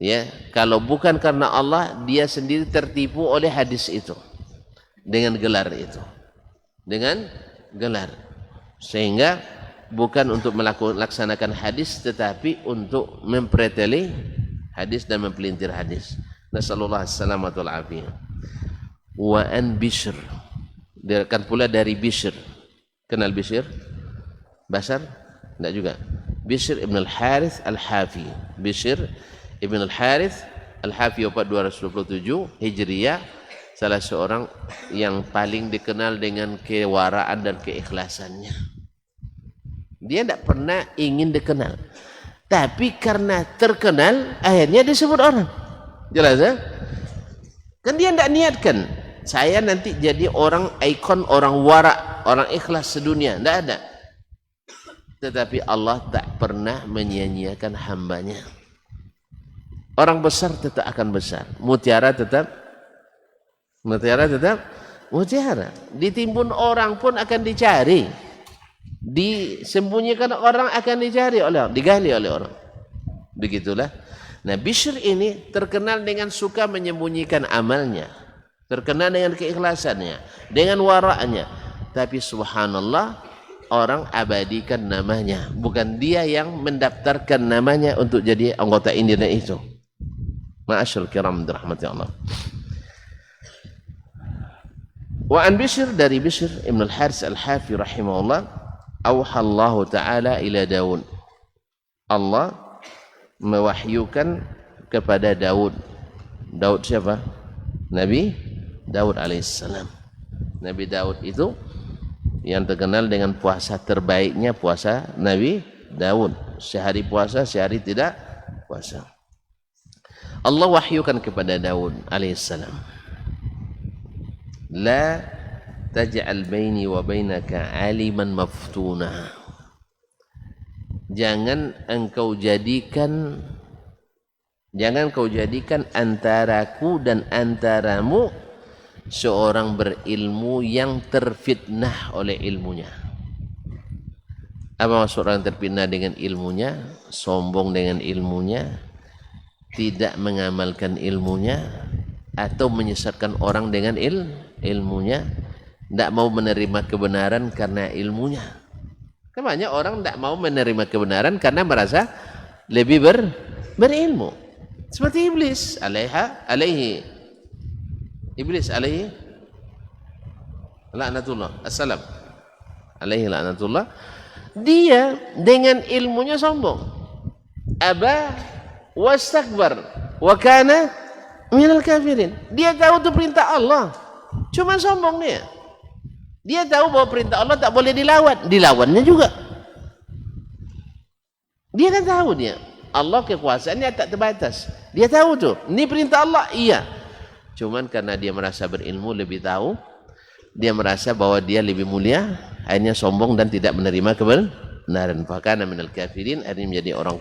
Ya, kalau bukan karena Allah, dia sendiri tertipu oleh hadis itu dengan gelar itu. Dengan gelar. Sehingga bukan untuk melaksanakan hadis, tetapi untuk mempreteli hadis dan mempelintir hadis. Nasallallahu alaihi wasallam. Wa an Bishr, diriwayatkan pula dari Bishr. Kenal Bishr? Basar? Tidak juga. Bishr ibn al-Harith al-Hafi. Bishr ibn al-Harith al-Hafi wafat 227 Hijriyah, salah seorang yang paling dikenal dengan kewaraan dan keikhlasannya. Dia tidak pernah ingin dikenal, tapi karena terkenal akhirnya disebut orang. Jelas ya? Kan dia tidak niatkan saya nanti jadi orang ikon, orang wara, orang ikhlas sedunia. Tidak ada. Tetapi Allah tak pernah menyia-nyiakan hambanya. Orang besar tetap akan besar. Mutiara tetap mutiara. Ditimbun orang pun akan dicari. Disembunyikan orang akan dicari oleh orang, digali oleh orang. Begitulah. Nah, Bishr ini terkenal dengan suka menyembunyikan amalnya, terkenal dengan keikhlasannya, dengan waraknya. Tapi subhanallah, orang abadikan namanya, bukan dia yang mendaftarkan namanya untuk jadi anggota Indiana itu. Ma'asyarul kiram dirahmati Allah. Wa an Bishr, dari Bishr Ibn al-Harits al-Hafi rahimahullah, auha Allah Ta'ala ila Daud. Allah mewahyukan kepada Daud. Daud siapa? Nabi Daud alaihissalam. Nabi Daud itu yang terkenal dengan puasa terbaiknya, puasa Nabi Daud. Sehari puasa, sehari tidak puasa. Allah wahyukan kepada Daud alaihissalam, la taj'al baini wa bainaka aliman maftuna. Jangan kau jadikan antaraku dan antaramu seorang berilmu yang terfitnah oleh ilmunya. Apa maksud orang terfitnah dengan ilmunya? Sombong dengan ilmunya, tidak mengamalkan ilmunya, atau menyesatkan orang dengan ilmunya, tidak mau menerima kebenaran karena ilmunya. Kan banyak orang tidak mau menerima kebenaran karena merasa lebih berilmu. Seperti Iblis alaihi laknatullah, assalam alaihi laknatullah. Dia dengan ilmunya sombong. Aba wastakbar wa kana minal kafirin. Dia tahu itu perintah Allah, cuma sombong dia. Dia tahu bahwa perintah Allah tak boleh dilawan, dilawannya juga. Dia kan tahu dia, Allah kekuasaannya tak terbatas. Dia tahu tuh, ini perintah Allah, iya. Cuman karena dia merasa berilmu, lebih tahu, dia merasa bahwa dia lebih mulia, akhirnya sombong dan tidak menerima kebenaran. Fakana minal kafirin, akhirnya menjadi orang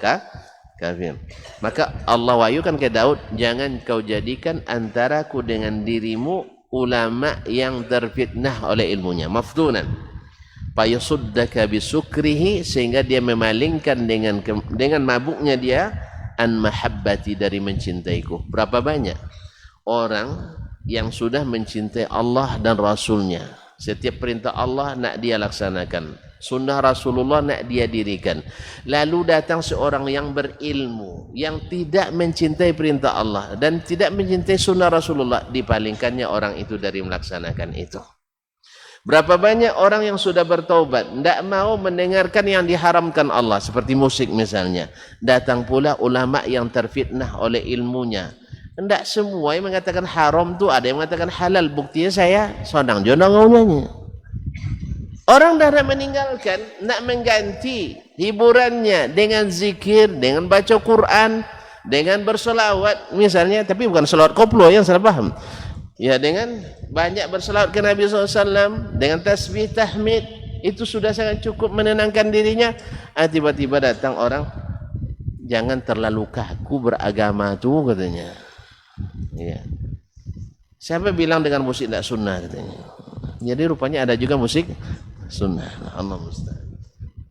kafir. Maka Allah wahyukan ke Daud, jangan kau jadikan antaraku dengan dirimu ulama yang terfitnah oleh ilmunya, maftunan, fayasuddaka bisukrihi, sehingga dia memalingkan dengan mabuknya dia, an mahabbati, dari mencintaiku. Berapa banyak orang yang sudah mencintai Allah dan Rasulnya, setiap perintah Allah nak dia laksanakan, sunnah Rasulullah nak dia dirikan. Lalu datang seorang yang berilmu, yang tidak mencintai perintah Allah dan tidak mencintai sunnah Rasulullah, dipalingkannya orang itu dari melaksanakan itu. Berapa banyak orang yang sudah bertaubat, tidak mau mendengarkan yang diharamkan Allah, seperti musik misalnya. Datang pula ulama yang terfitnah oleh ilmunya. Tidak semua yang mengatakan haram tu, ada yang mengatakan halal. Buktinya saya sonang jonang nyanyi. Orang dah meninggalkan, nak mengganti hiburannya dengan zikir, dengan baca Quran, dengan berselawat misalnya, tapi bukan selawat koplo yang salah paham. Ya, dengan banyak berselawat ke Nabi SAW, dengan tasbih, tahmid, itu sudah sangat cukup menenangkan dirinya. Tiba-tiba datang orang, jangan terlalu kaku beragama tu katanya. Ya. Siapa bilang dengan musik tidak sunnah katanya. Jadi rupanya ada juga musik sunnah. Allah musta'an.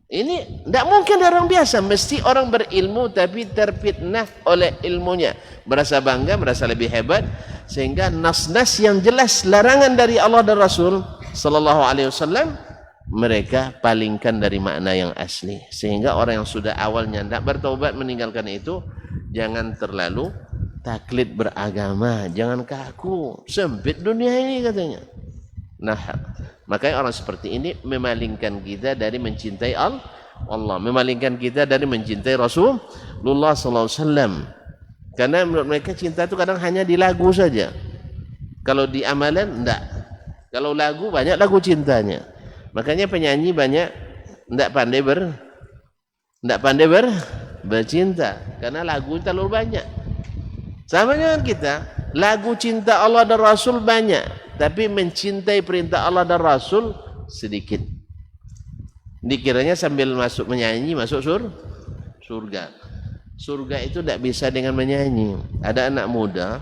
Ini tidak mungkin orang biasa, mesti orang berilmu tapi terfitnah oleh ilmunya, merasa bangga, merasa lebih hebat, sehingga nas-nas yang jelas larangan dari Allah dan Rasul sallallahu alaihi wasallam mereka palingkan dari makna yang asli. Sehingga orang yang sudah awalnya tidak bertaubat meninggalkan itu, jangan terlalu taklid beragama, jangan kaku, sempit dunia ini katanya. Nah, makanya orang seperti ini memalingkan kita dari mencintai Allah, memalingkan kita dari mencintai Rasulullah SAW. Karena menurut mereka cinta itu kadang hanya di lagu saja. Kalau di amalan enggak. Kalau lagu banyak lagu cintanya. Makanya penyanyi banyak enggak pandai bercinta karena lagu terlalu banyak. Sama dengan kita, lagu cinta Allah dan Rasul banyak, tapi mencintai perintah Allah dan Rasul sedikit. Dikiranya sambil masuk menyanyi masuk surga. Surga itu tidak bisa dengan menyanyi. Ada anak muda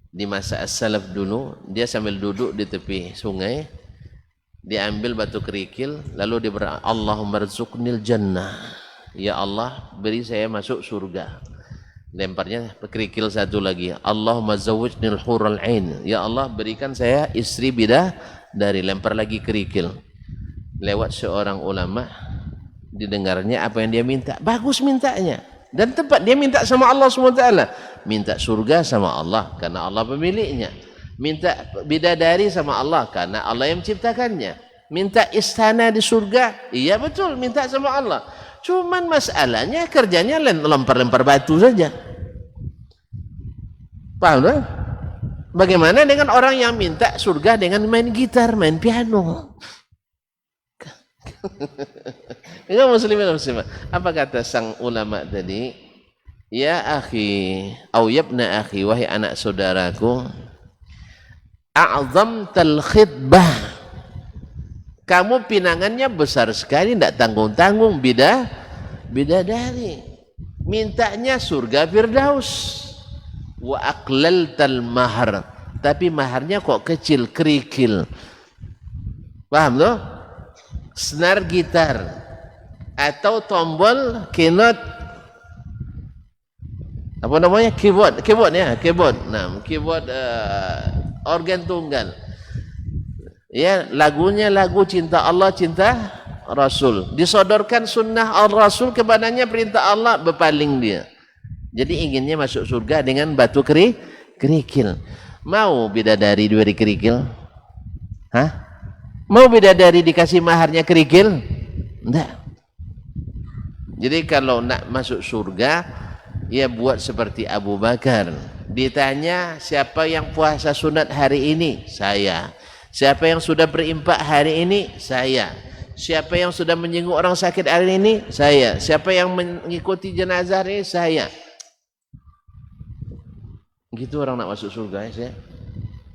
di masa as-salaf dulu, dia sambil duduk di tepi sungai, dia ambil batu kerikil, lalu dia berdoa, Allahumma rzuqnil jannah. Ya Allah, beri saya masuk surga. Lemparnya kerikil satu lagi, Allahumma zawwijnil hurul ain. Ya Allah, berikan saya istri bidadari. Lempar lagi kerikil. Lewat seorang ulama, didengarnya apa yang dia minta, bagus mintanya, dan tepat. Dia minta sama Allah SWT, minta surga sama Allah karena Allah pemiliknya, minta bidadari sama Allah karena Allah yang menciptakannya, minta istana di surga, iya betul, minta sama Allah. Cuman masalahnya kerjanya lempar-lempar batu saja. Paham tak? Bagaimana dengan orang yang minta surga dengan main gitar, main piano? Itu muslimin muslimah. Apa kata sang ulama tadi? Ya akhi, au yabna akhi, wahai anak saudaraku, a'zamtal khidbah. Kamu pinangannya besar sekali, tidak tanggung-tanggung bidadari. Mintanya surga firdaus. Wa aqlaltal mahar. Tapi maharnya kok kecil, kerikil. Paham tuh? Senar gitar atau tombol keynote, apa namanya, keyboard ya, keyboard. Nah, keyboard organ tunggal. Ya, lagunya lagu cinta Allah, cinta Rasul. Disodorkan sunnah al-Rasul kepadanya, perintah Allah, berpaling dia. Jadi inginnya masuk surga dengan batu kerikil. Mau bidadari diberi kerikil? Hah? Mau bidadari dikasih maharnya kerikil? Enggak. Jadi kalau nak masuk surga, ya buat seperti Abu Bakar. Ditanya, siapa yang puasa sunat hari ini? Saya. Siapa yang sudah berimpak hari ini? Saya. Siapa yang sudah menjenguk orang sakit hari ini? Saya. Siapa yang mengikuti jenazah hari ini? Saya. Gitu orang nak masuk surga ya.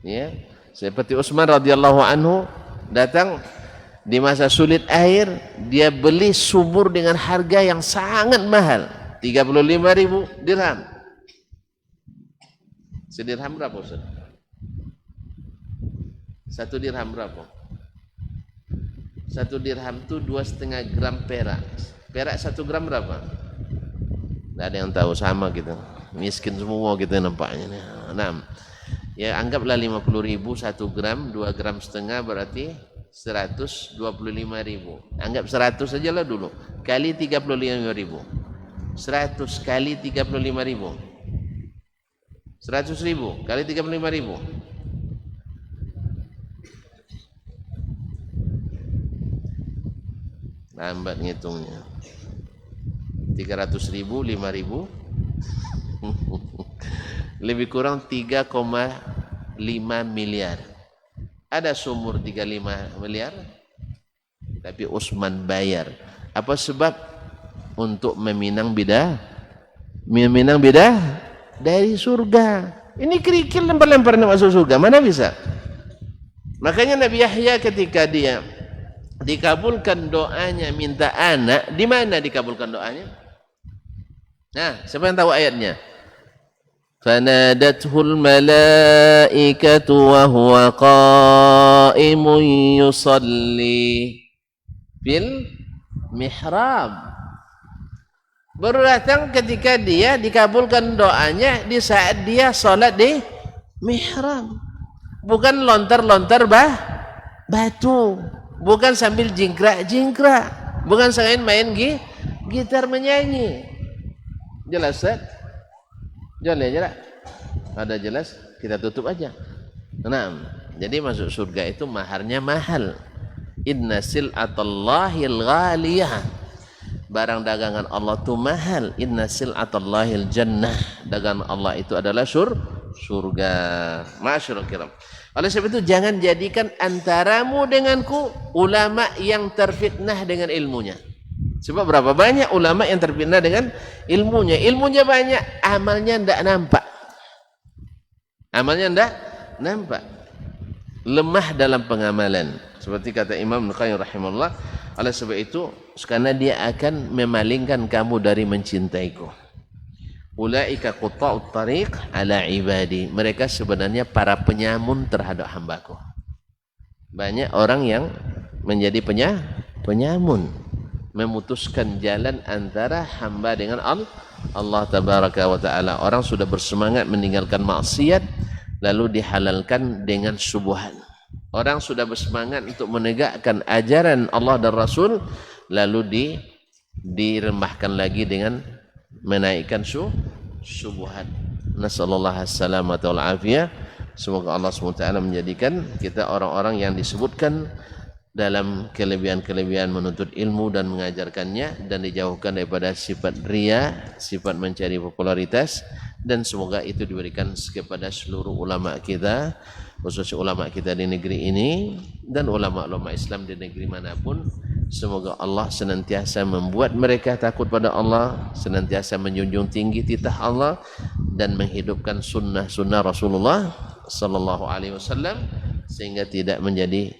Ya. Seperti Utsman radhiyallahu anhu, datang di masa sulit air, dia beli sumur dengan harga yang sangat mahal, 35.000 dirham. Sedirham berapa Ustaz? Satu dirham berapa? Satu dirham itu 2,5 gram perak. Perak 1 gram berapa? Tidak ada yang tahu, sama gitu. Miskin semua gitu nampaknya. Nah, ya anggaplah 50.000 1 gram, 2,5 gram berarti 125.000. Anggap 100 saja lah dulu. Kali 35.000. 100 kali 35.000. 100.000 kali 35.000. Lambat ngitungnya. 300.000, 5.000. Lebih kurang 3,5 miliar. Ada sumur 35 miliar, tapi Utsman bayar. Apa sebab? Untuk meminang bidah dari surga. Ini kerikil lempar-lempar masuk surga, mana bisa? Makanya Nabi Yahya ketika dia dikabulkan doanya minta anak, di mana dikabulkan doanya? Nah, siapa yang tahu ayatnya? Fanadathul malaikatu wa huwa qa'imun yusalli fil mihrab. Baru datang ketika dia dikabulkan doanya di saat dia sholat di mihrab. Bukan lontar-lontar batu, bukan sambil jingkrak-jingkrak, bukan sambil main gitar menyanyi. Jelas Ustaz? Jelas? Ada jelas? Kita tutup aja. Nah, jadi masuk surga itu maharnya mahal. Inna sil'atallahil ghaliyah. Barang dagangan Allah itu mahal. Inna sil'atallahil jannah. Dagangan Allah itu adalah surga. Masyaallah kiram. Oleh sebab itu jangan jadikan antaramu denganku ulama yang terfitnah dengan ilmunya. Sebab berapa banyak ulama yang terfitnah dengan ilmunya. Ilmunya banyak, amalnya tidak nampak. Amalnya tidak nampak. Lemah dalam pengamalan. Seperti kata Imam Ibnu Qayyim rahimahullah, oleh sebab itu karena dia akan memalingkan kamu dari mencintaiku. Ulaika qutta'ut tariq ala ibadi. Mereka sebenarnya para penyamun terhadap hambaku. Banyak orang yang menjadi penyamun, memutuskan jalan antara hamba dengan Allah tabaraka wa taala. Orang sudah bersemangat meninggalkan maksiat lalu dihalalkan dengan syubhat. Orang sudah bersemangat untuk menegakkan ajaran Allah dan Rasul lalu diremahkan lagi dengan menaikkan syubhat. Nasallallahu assalamata wal afiyah. Semoga Allah SWT menjadikan kita orang-orang yang disebutkan dalam kelebihan-kelebihan menuntut ilmu dan mengajarkannya, dan dijauhkan daripada sifat riya, sifat mencari popularitas, dan semoga itu diberikan kepada seluruh ulama kita, khususnya ulama kita di negeri ini dan ulama-ulama Islam di negeri manapun. Semoga Allah senantiasa membuat mereka takut pada Allah, senantiasa menjunjung tinggi titah Allah dan menghidupkan sunnah-sunnah Rasulullah sallallahu alaihi wasallam, sehingga tidak menjadi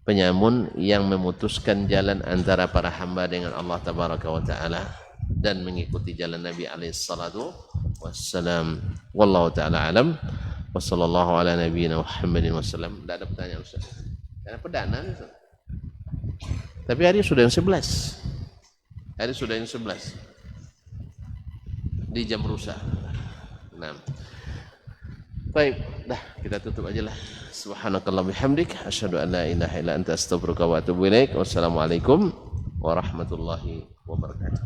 penyamun yang memutuskan jalan antara para hamba dengan Allah tabaraka wa taala dan mengikuti jalan Nabi alaihi salatu wassalam. Wallahu taala alam wa sallallahu ala nabiyyina Muhammadin wasallam. Tidak ada pertanyaan Ustaz. Karena perdana nih Ustaz. Tapi hari sudah yang 11. Hari sudah yang 11. Di jam rusak. Nah. Baik, dah kita tutup aja lah. Subhanakallah bihamdik, asyhadu an la ilaha illa anta astaghfiruka wa atubu ilaik. Wassalamualaikum warahmatullahi wabarakatuh.